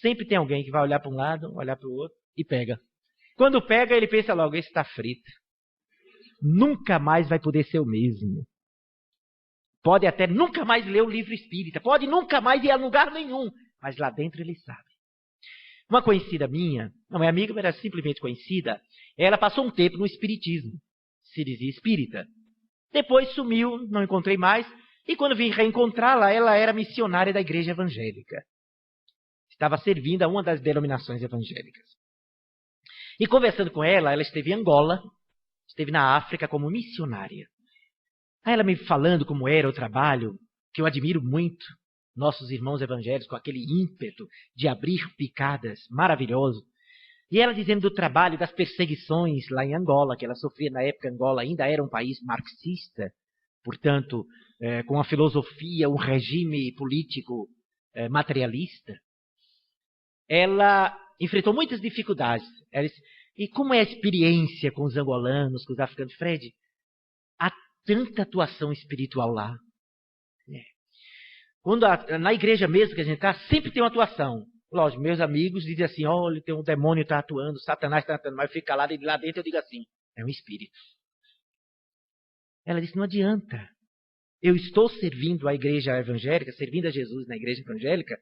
Sempre tem alguém que vai olhar para um lado, olhar para o outro e pega. Quando pega, ele pensa logo, esse está frito. Nunca mais vai poder ser o mesmo. Pode até nunca mais ler o livro espírita. Pode nunca mais ir a lugar nenhum. Mas lá dentro ele sabe. Uma conhecida minha, não é amiga, mas era simplesmente conhecida, ela passou um tempo no espiritismo. Se dizia espírita. Depois sumiu, não encontrei mais. E quando vim reencontrá-la, ela era missionária da igreja evangélica. Estava servindo a uma das denominações evangélicas. E conversando com ela, ela esteve em Angola, esteve na África como missionária. Aí ela me falando como era o trabalho, que eu admiro muito, nossos irmãos evangélicos com aquele ímpeto de abrir picadas, maravilhoso. E ela dizendo do trabalho, das perseguições lá em Angola, que ela sofria na época. Angola ainda era um país marxista, portanto, com a filosofia, um regime político materialista. Ela enfrentou muitas dificuldades. Ela disse, e como é a experiência com os angolanos, com os africanos? Fred, há tanta atuação espiritual lá. Na igreja mesmo que a gente está, sempre tem uma atuação. Lógico, meus amigos dizem assim, olha, tem um demônio está atuando, Satanás está atuando, mas fica lá dentro eu digo assim, é um espírito. Ela disse, não adianta. Eu estou servindo a igreja evangélica, servindo a Jesus na igreja evangélica,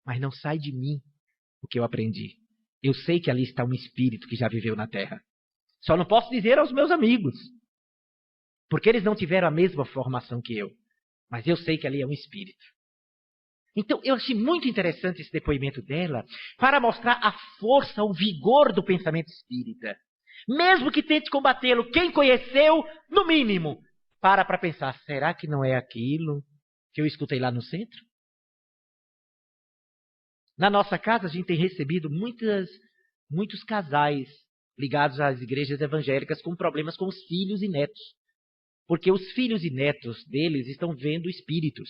mas não sai de mim o que eu aprendi. Eu sei que ali está um espírito que já viveu na terra. Só não posso dizer aos meus amigos, porque eles não tiveram a mesma formação que eu. Mas eu sei que ali é um espírito. Então, eu achei muito interessante esse depoimento dela para mostrar a força, o vigor do pensamento espírita. Mesmo que tente combatê-lo, quem conheceu, no mínimo, para pensar, será que não é aquilo que eu escutei lá no centro? Na nossa casa, a gente tem recebido muitos casais ligados às igrejas evangélicas com problemas com os filhos e netos. Porque os filhos e netos deles estão vendo espíritos.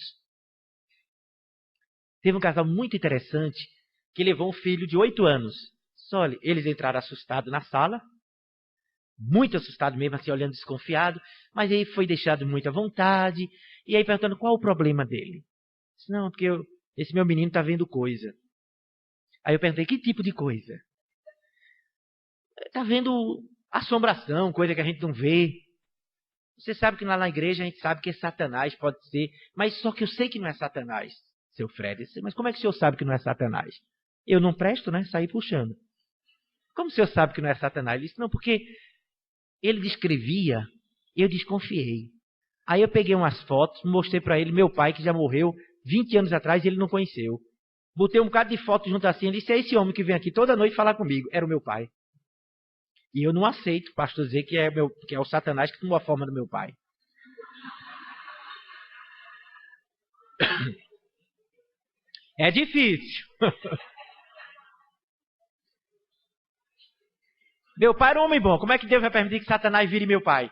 Teve um casal muito interessante que levou um filho de 8 anos. Só eles entraram assustados na sala, muito assustados mesmo, assim, olhando desconfiado, mas aí foi deixado muito à vontade, e aí perguntando qual o problema dele. Disse, não, porque esse meu menino está vendo coisa. Aí eu perguntei, que tipo de coisa? Está vendo assombração, coisa que a gente não vê. Você sabe que lá na igreja a gente sabe que é Satanás, pode ser, mas só que eu sei que não é Satanás, seu Fred. Mas como é que o senhor sabe que não é Satanás? Eu não presto, né? Saí puxando. Como o senhor sabe que não é Satanás? Ele disse, não, porque ele descrevia, eu desconfiei. Aí eu peguei umas fotos, mostrei para ele, meu pai que já morreu 20 anos atrás e ele não conheceu. Botei um bocado de foto junto assim, ele disse, é esse homem que vem aqui toda noite falar comigo. Era o meu pai. E eu não aceito o pastor dizer que é o Satanás que tomou a forma do meu pai. É difícil. Meu pai era um homem bom. Como é que Deus vai permitir que Satanás vire meu pai?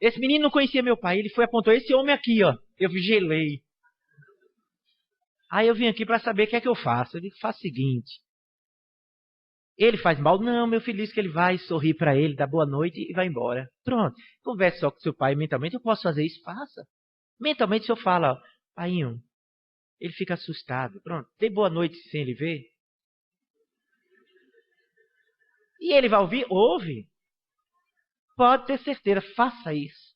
Esse menino não conhecia meu pai. Ele foi e apontou, esse homem aqui, ó. Eu gelei. Aí eu vim aqui para saber o que é que eu faço. Eu digo, faço o seguinte. Ele faz mal? Não, meu filho disse que ele vai sorrir para ele, dar boa noite e vai embora. Pronto. Converse só com seu pai mentalmente. Eu posso fazer isso? Faça. Mentalmente o senhor fala, ó, paiinho, ele fica assustado. Pronto. Dê boa noite sem ele ver. E ele vai ouvir? Ouve. Pode ter certeza, faça isso.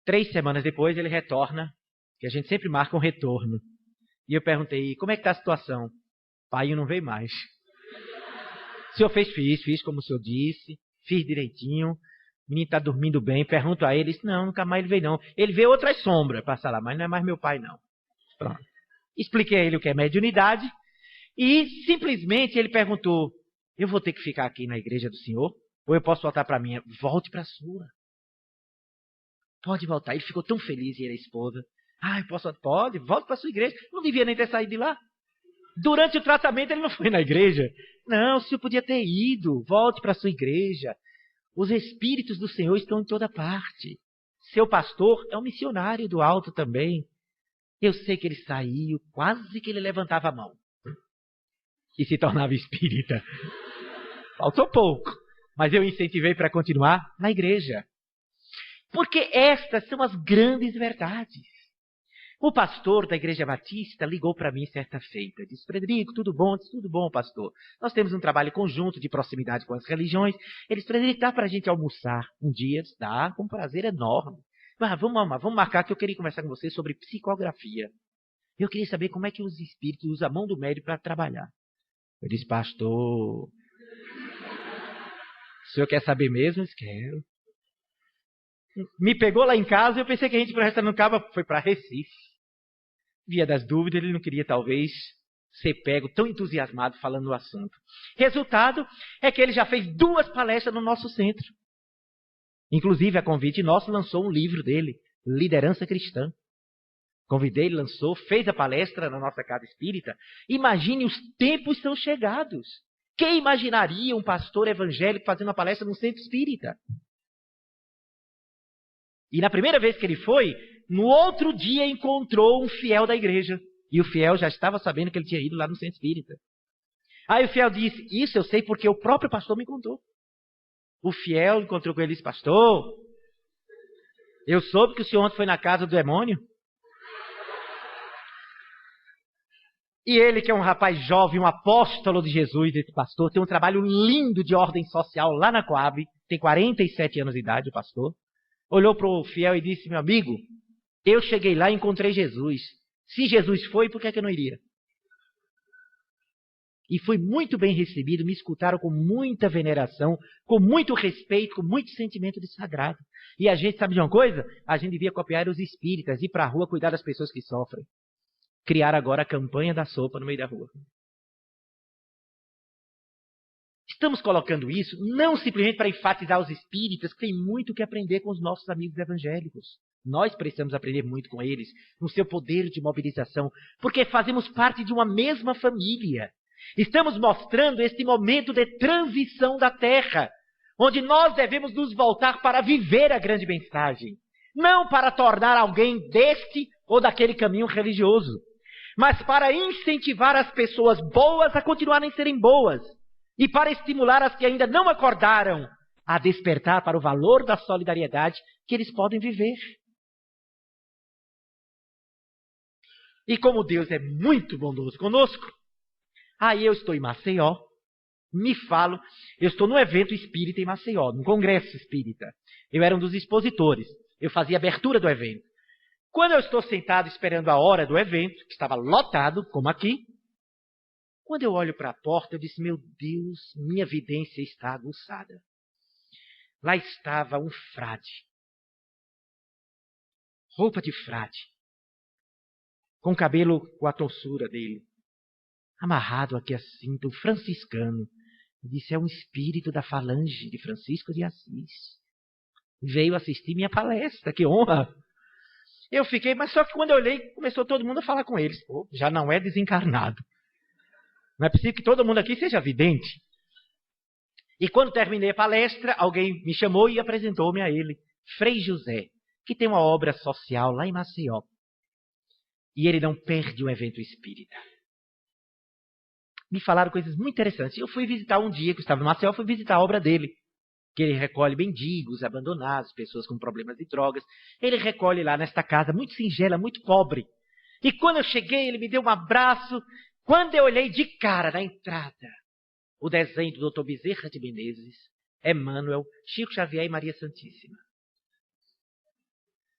3 semanas depois ele retorna, que a gente sempre marca um retorno. E eu perguntei, como é que está a situação? Pai não veio mais. O senhor fez? Fiz como o senhor disse, fiz direitinho. O menino está dormindo bem. Pergunto a ele, disse, não, nunca mais ele veio não. Ele vê outras sombras passar lá, mas não é mais meu pai não. Pronto. Expliquei a ele o que é mediunidade. E simplesmente ele perguntou, eu vou ter que ficar aqui na igreja do senhor? Ou eu posso voltar para a minha? Volte para a sua. Pode voltar. Ele ficou tão feliz, e ele a esposa. Ah, eu posso? Pode, volte para a sua igreja. Não devia nem ter saído de lá. Durante o tratamento ele não foi na igreja. Não, o senhor podia ter ido. Volte para a sua igreja. Os Espíritos do Senhor estão em toda parte. Seu pastor é um missionário do alto também. Eu sei que ele saiu, quase que ele levantava a mão. E se tornava espírita. Faltou pouco. Mas eu incentivei para continuar na igreja. Porque estas são as grandes verdades. O pastor da Igreja Batista ligou para mim certa feita. Disse, Frederico, tudo bom? Disse, tudo bom, pastor. Nós temos um trabalho conjunto de proximidade com as religiões. Ele disse, Frederico, dá para a gente almoçar um dia? Disse, dá, com um prazer enorme. Mas vamos marcar que eu queria conversar com você sobre psicografia. Eu queria saber como é que os espíritos usam a mão do médium para trabalhar. Eu disse, pastor, o senhor quer saber mesmo? Eu disse, quero. Me pegou lá em casa e eu pensei que a gente para o restaurante Caba foi para Recife. Via das dúvidas, ele não queria talvez ser pego tão entusiasmado falando no assunto. Resultado é que ele já fez 2 palestras no nosso centro. Inclusive, a convite nosso, lançou um livro dele, Liderança Cristã. Convidei, ele lançou, fez a palestra na nossa casa espírita. Imagine, os tempos são chegados. Quem imaginaria um pastor evangélico fazendo uma palestra num centro espírita? E na primeira vez que ele foi, no outro dia encontrou um fiel da igreja. E o fiel já estava sabendo que ele tinha ido lá no centro espírita. Aí o fiel disse, isso eu sei porque o próprio pastor me contou. O fiel encontrou com ele e disse, pastor, eu soube que o senhor ontem foi na casa do demônio. E ele, que é um rapaz jovem, um apóstolo de Jesus, desse pastor, tem um trabalho lindo de ordem social lá na Coab, tem 47 anos de idade, o pastor. Olhou para o fiel e disse, meu amigo, eu cheguei lá e encontrei Jesus. Se Jesus foi, por que é que eu não iria? E fui muito bem recebido, me escutaram com muita veneração, com muito respeito, com muito sentimento de sagrado. E a gente, sabe de uma coisa? A gente devia copiar os espíritas, ir para a rua cuidar das pessoas que sofrem. Criar agora a campanha da sopa no meio da rua. Estamos colocando isso não simplesmente para enfatizar os espíritas, que tem muito o que aprender com os nossos amigos evangélicos. Nós precisamos aprender muito com eles, no seu poder de mobilização, porque fazemos parte de uma mesma família. Estamos mostrando este momento de transição da Terra, onde nós devemos nos voltar para viver a grande mensagem, não para tornar alguém deste ou daquele caminho religioso, mas para incentivar as pessoas boas a continuarem a serem boas, e para estimular as que ainda não acordaram a despertar para o valor da solidariedade que eles podem viver. E como Deus é muito bondoso conosco, aí eu estou em Maceió, eu estou num evento espírita em Maceió, num congresso espírita. Eu era um dos expositores, eu fazia a abertura do evento. Quando eu estou sentado esperando a hora do evento, que estava lotado, como aqui, quando eu olho para a porta, eu disse, meu Deus, minha vidência está aguçada. Lá estava um frade, roupa de frade, com o cabelo com a tossura dele, amarrado aqui a cinta, um franciscano. Eu disse, é um espírito da falange de Francisco de Assis. Veio assistir minha palestra, que honra! Eu fiquei, mas só que quando eu olhei, começou todo mundo a falar com eles. Pô, já não é desencarnado. Não é possível que todo mundo aqui seja vidente. E quando terminei a palestra, alguém me chamou e apresentou-me a ele, Frei José, que tem uma obra social lá em Maceió. E ele não perde um evento espírita. Me falaram coisas muito interessantes. Eu fui visitar um dia, que eu estava em Maceió, fui visitar a obra dele. Que ele recolhe mendigos, abandonados, pessoas com problemas de drogas. Ele recolhe lá nesta casa, muito singela, muito pobre. E quando eu cheguei, ele me deu um abraço. Quando eu olhei de cara na entrada, o desenho do Dr. Bezerra de Menezes, Emmanuel, Chico Xavier e Maria Santíssima.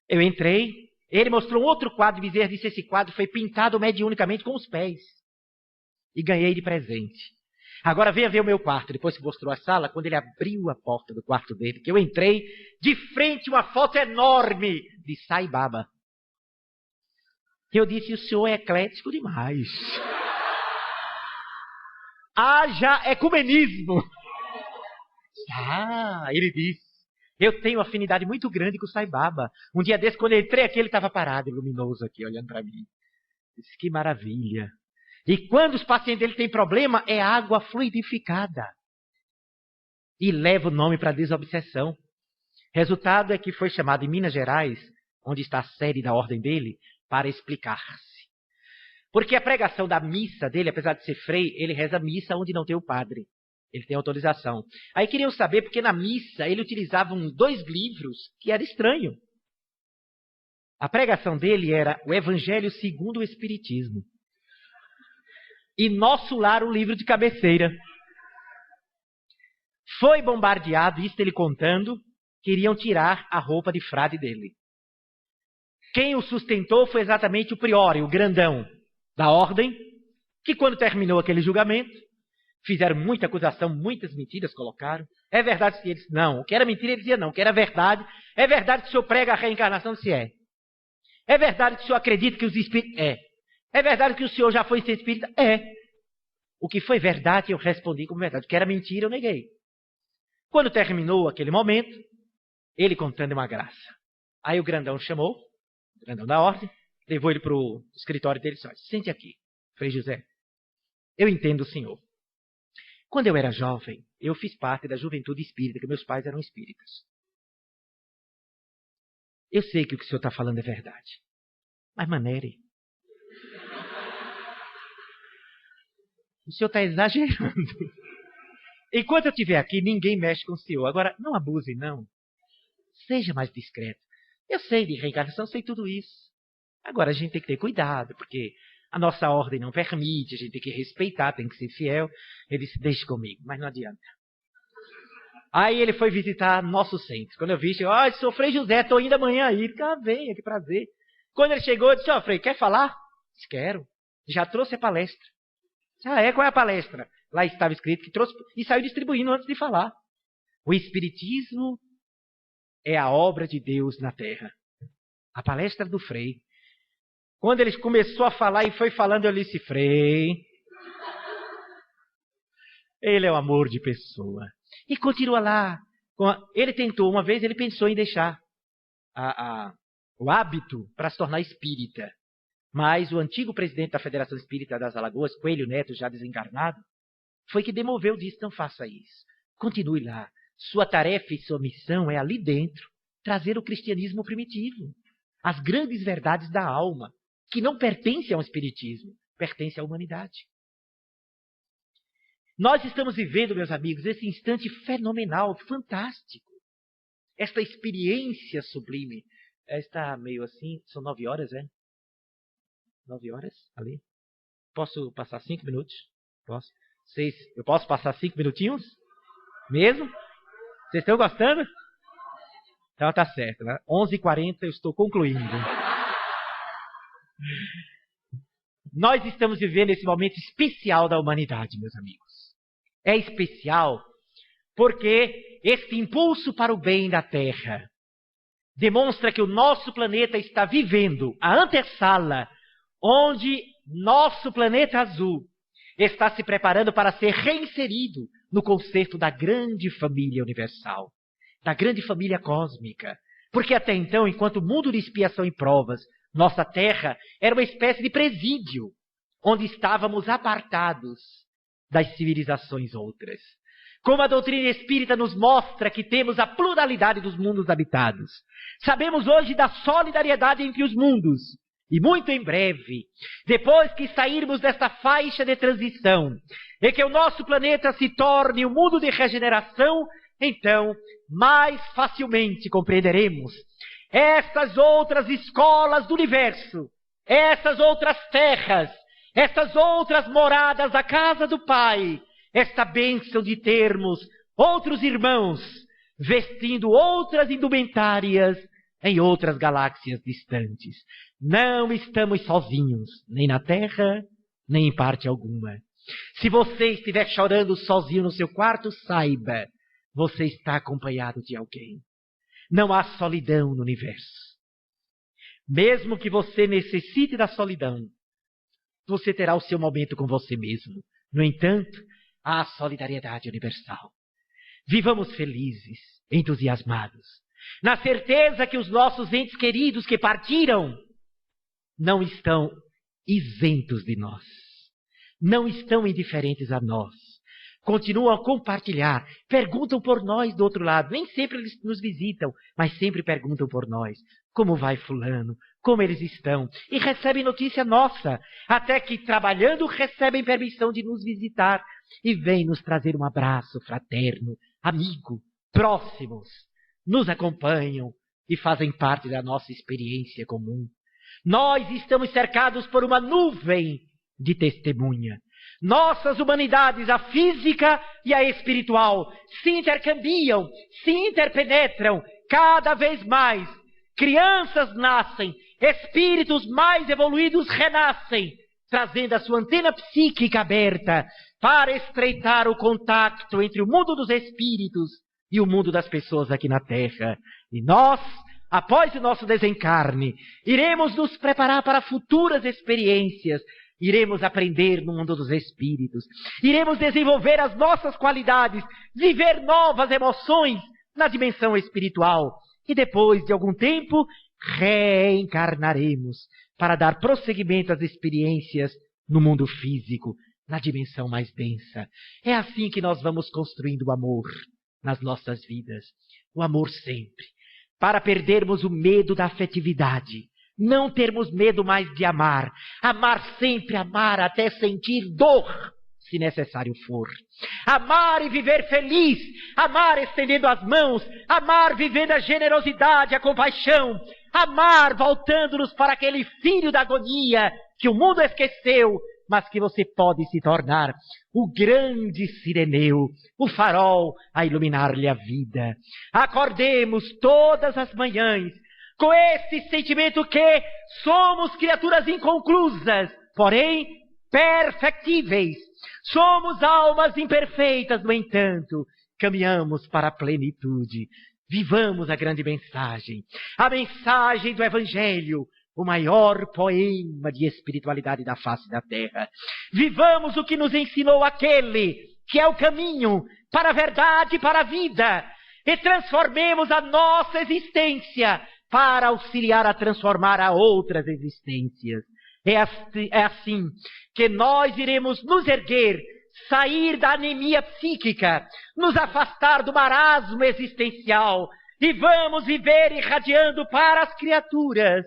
Eu entrei, ele mostrou um outro quadro de Bezerra, disse, esse quadro foi pintado mediunicamente com os pés. E ganhei de presente. Agora venha ver o meu quarto. Depois que mostrou a sala, quando ele abriu a porta do quarto dele, que eu entrei, de frente uma foto enorme de Sai Baba. Eu disse, o senhor é eclético demais. Haja ecumenismo. Ele disse, eu tenho uma afinidade muito grande com o Sai Baba. Um dia desse, quando eu entrei aqui, ele estava parado, luminoso aqui, olhando para mim. Disse, que maravilha. E quando os pacientes dele têm problema, é água fluidificada. E leva o nome para desobsessão. Resultado é que foi chamado em Minas Gerais, onde está a sede da ordem dele, para explicar-se. Porque a pregação da missa dele, apesar de ser frei, ele reza missa onde não tem o padre. Ele tem autorização. Aí queriam saber porque na missa ele utilizava 2 livros que era estranho. A pregação dele era o Evangelho segundo o Espiritismo. E Nosso Lar, o livro de cabeceira. Foi bombardeado, isso ele contando, queriam tirar a roupa de frade dele. Quem o sustentou foi exatamente o priori, o grandão da ordem, que quando terminou aquele julgamento, fizeram muita acusação, muitas mentiras colocaram. É verdade que eles não, o que era mentira ele dizia não, o que era verdade. É verdade que o senhor prega a reencarnação, se é. É verdade que o senhor acredita que os espíritos... É. É verdade que o senhor já foi ser espírita? É. O que foi verdade eu respondi como verdade. O que era mentira eu neguei. Quando terminou aquele momento, ele contando uma graça. Aí o grandão chamou, o grandão da ordem, levou ele para o escritório dele e disse: olha, sente aqui, Frei José, eu entendo o senhor. Quando eu era jovem, eu fiz parte da juventude espírita, que meus pais eram espíritas. Eu sei que o que o senhor está falando é verdade. Mas Manere, o senhor está exagerando. Enquanto eu estiver aqui, ninguém mexe com o senhor. Agora, não abuse, não. Seja mais discreto. Eu sei de reencarnação, sei tudo isso. Agora, a gente tem que ter cuidado, porque a nossa ordem não permite, a gente tem que respeitar, tem que ser fiel. Ele disse: deixe comigo, mas não adianta. Aí ele foi visitar nosso centro. Quando eu vi, eu disse: sou Frei José, estou indo amanhã aí. Venha, que prazer. Quando ele chegou, eu disse: Frei, quer falar? Disse: quero. Já trouxe a palestra. Qual é a palestra? Lá estava escrito que trouxe e saiu distribuindo antes de falar. O Espiritismo é a obra de Deus na Terra. A palestra do Frei. Quando ele começou a falar e foi falando, eu disse: Frei, ele é o amor de pessoa. E continua lá. Ele tentou, uma vez ele pensou em deixar o hábito para se tornar espírita. Mas o antigo presidente da Federação Espírita das Alagoas, Coelho Neto, já desencarnado, foi que demoveu disso: não faça isso. Continue lá. Sua tarefa e sua missão é ali dentro trazer o cristianismo primitivo. As grandes verdades da alma, que não pertencem ao espiritismo, pertencem à humanidade. Nós estamos vivendo, meus amigos, esse instante fenomenal, fantástico. Esta experiência sublime. Está meio assim, são 9 horas, é? 9 horas, ali. Posso passar 5 minutos? Posso? Eu posso passar 5 minutinhos? Mesmo? Vocês estão gostando? Então tá certo, né? 11h40 eu estou concluindo. Nós estamos vivendo esse momento especial da humanidade, meus amigos. É especial porque este impulso para o bem da Terra demonstra que o nosso planeta está vivendo a antessala onde nosso planeta azul está se preparando para ser reinserido no conceito da grande família universal, da grande família cósmica. Porque até então, enquanto o mundo de expiação e provas, nossa Terra era uma espécie de presídio, onde estávamos apartados das civilizações outras. Como a doutrina espírita nos mostra que temos a pluralidade dos mundos habitados. Sabemos hoje da solidariedade entre os mundos. E muito em breve, depois que sairmos desta faixa de transição, e que o nosso planeta se torne um mundo de regeneração, então, mais facilmente compreenderemos essas outras escolas do universo, essas outras terras, essas outras moradas da casa do Pai, esta bênção de termos outros irmãos vestindo outras indumentárias em outras galáxias distantes. Não estamos sozinhos, nem na Terra, nem em parte alguma. Se você estiver chorando sozinho no seu quarto, saiba, você está acompanhado de alguém. Não há solidão no universo. Mesmo que você necessite da solidão, você terá o seu momento com você mesmo. No entanto, há a solidariedade universal. Vivamos felizes, entusiasmados, na certeza que os nossos entes queridos que partiram não estão isentos de nós. não estão indiferentes a nós. Continuam a compartilhar, perguntam por nós do outro lado. Nem sempre eles nos visitam, mas sempre perguntam por nós. Como vai fulano? Como eles estão? E recebem notícia nossa. Até que, trabalhando, recebem permissão de nos visitar. E vêm nos trazer um abraço fraterno, amigo, próximos. Nos acompanham e fazem parte da nossa experiência comum. Nós estamos cercados por uma nuvem de testemunha. Nossas humanidades, a física e a espiritual, se intercambiam, se interpenetram cada vez mais. Crianças nascem, espíritos mais evoluídos renascem, trazendo a sua antena psíquica aberta para estreitar o contato entre o mundo dos espíritos e o mundo das pessoas aqui na Terra. E nós, após o nosso desencarne, iremos nos preparar para futuras experiências. Iremos aprender no mundo dos espíritos. Iremos desenvolver as nossas qualidades, viver novas emoções na dimensão espiritual. E depois de algum tempo, reencarnaremos para dar prosseguimento às experiências no mundo físico, na dimensão mais densa. É assim que nós vamos construindo o amor nas nossas vidas. O amor sempre. Para perdermos o medo da afetividade. Não termos medo mais de amar. Amar sempre, amar até sentir dor, se necessário for. Amar e viver feliz. Amar estendendo as mãos. Amar vivendo a generosidade, a compaixão. Amar voltando-nos para aquele filho da agonia que o mundo esqueceu, mas que você pode se tornar o grande sireneu, o farol a iluminar-lhe a vida. Acordemos todas as manhãs com esse sentimento que somos criaturas inconclusas, porém perfectíveis. Somos almas imperfeitas, no entanto, caminhamos para a plenitude. Vivamos a grande mensagem, a mensagem do Evangelho, o maior poema de espiritualidade da face da Terra. Vivamos o que nos ensinou aquele que é o caminho para a verdade e para a vida, e transformemos a nossa existência para auxiliar a transformar a outras existências. É assim que nós iremos nos erguer, sair da anemia psíquica, nos afastar do marasmo existencial e vamos viver irradiando para as criaturas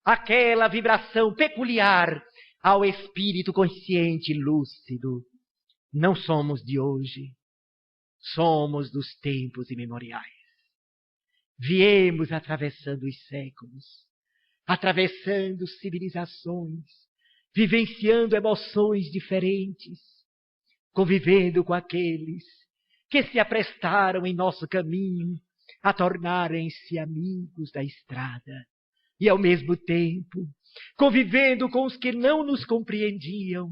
aquela vibração peculiar ao espírito consciente e lúcido. Não somos de hoje, somos dos tempos imemoriais. Viemos atravessando os séculos, atravessando civilizações, vivenciando emoções diferentes, convivendo com aqueles que se aprestaram em nosso caminho a tornarem-se amigos da estrada. E ao mesmo tempo, convivendo com os que não nos compreendiam,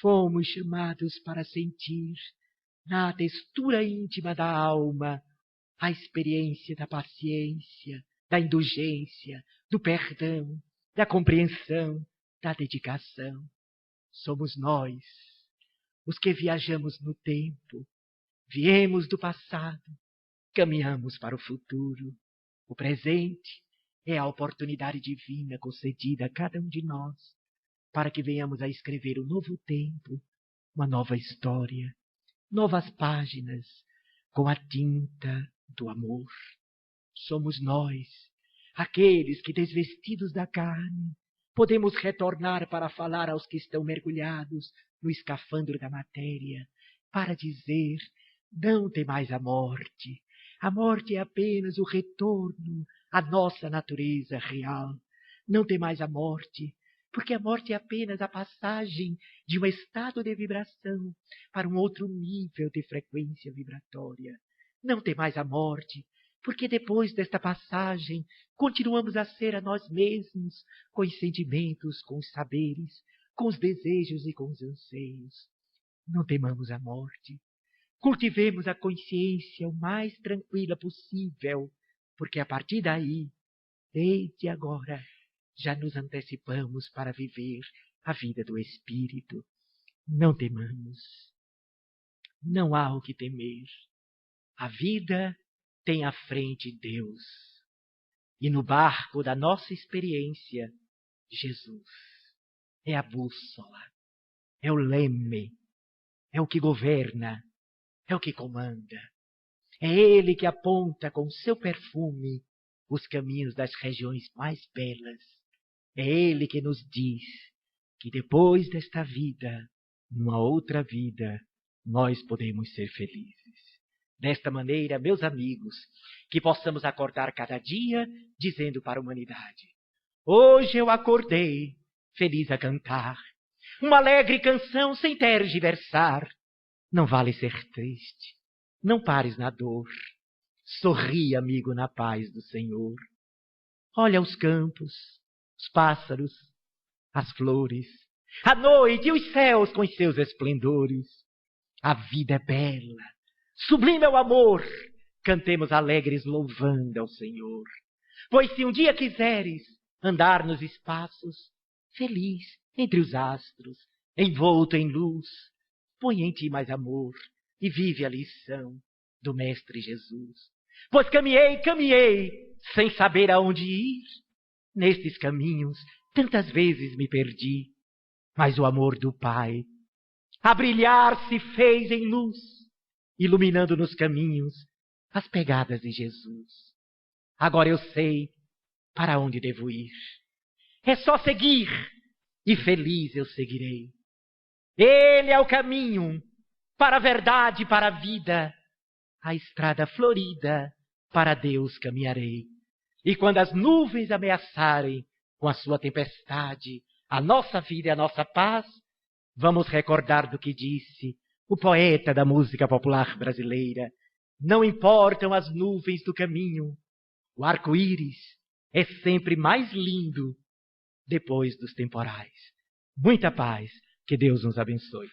fomos chamados para sentir, na textura íntima da alma, a experiência da paciência, da indulgência, do perdão, da compreensão, da dedicação. Somos nós, os que viajamos no tempo, viemos do passado, caminhamos para o futuro. O presente é a oportunidade divina concedida a cada um de nós para que venhamos a escrever um novo tempo, uma nova história, novas páginas com a tinta do amor. Somos nós, aqueles que, desvestidos da carne, podemos retornar para falar aos que estão mergulhados no escafandro da matéria, para dizer: não temais a morte. A morte é apenas o retorno à nossa natureza real. Não temais a morte, porque a morte é apenas a passagem de um estado de vibração para um outro nível de frequência vibratória. Não temais a morte, porque depois desta passagem continuamos a ser a nós mesmos, com os sentimentos, com os saberes, com os desejos e com os anseios. Não temamos a morte. Cultivemos a consciência o mais tranquila possível, porque a partir daí, desde agora, já nos antecipamos para viver a vida do Espírito. Não temamos. Não há o que temer. A vida tem à frente Deus. E no barco da nossa experiência, Jesus é a bússola, é o leme, é o que governa, é o que comanda. É ele que aponta com seu perfume os caminhos das regiões mais belas. É ele que nos diz que depois desta vida, numa outra vida, nós podemos ser felizes. Desta maneira, meus amigos, que possamos acordar cada dia dizendo para a humanidade: hoje eu acordei, feliz a cantar, uma alegre canção sem tergiversar. Não vale ser triste, não pares na dor, sorri, amigo, na paz do Senhor. Olha os campos, os pássaros, as flores, a noite e os céus com os seus esplendores. A vida é bela, sublime é o amor, cantemos alegres louvando ao Senhor. Pois se um dia quiseres andar nos espaços, feliz entre os astros, envolto em luz, põe em ti mais amor e vive a lição do Mestre Jesus. Pois caminhei, sem saber aonde ir. Nestes caminhos tantas vezes me perdi, mas o amor do Pai a brilhar se fez em luz, iluminando nos caminhos as pegadas de Jesus. Agora eu sei para onde devo ir. É só seguir e feliz eu seguirei. Ele é o caminho para a verdade e para a vida. A estrada florida para Deus caminharei. E quando as nuvens ameaçarem com a sua tempestade a nossa vida e a nossa paz, vamos recordar do que disse o poeta da música popular brasileira: não importam as nuvens do caminho, o arco-íris é sempre mais lindo depois dos temporais. Muita paz, que Deus nos abençoe.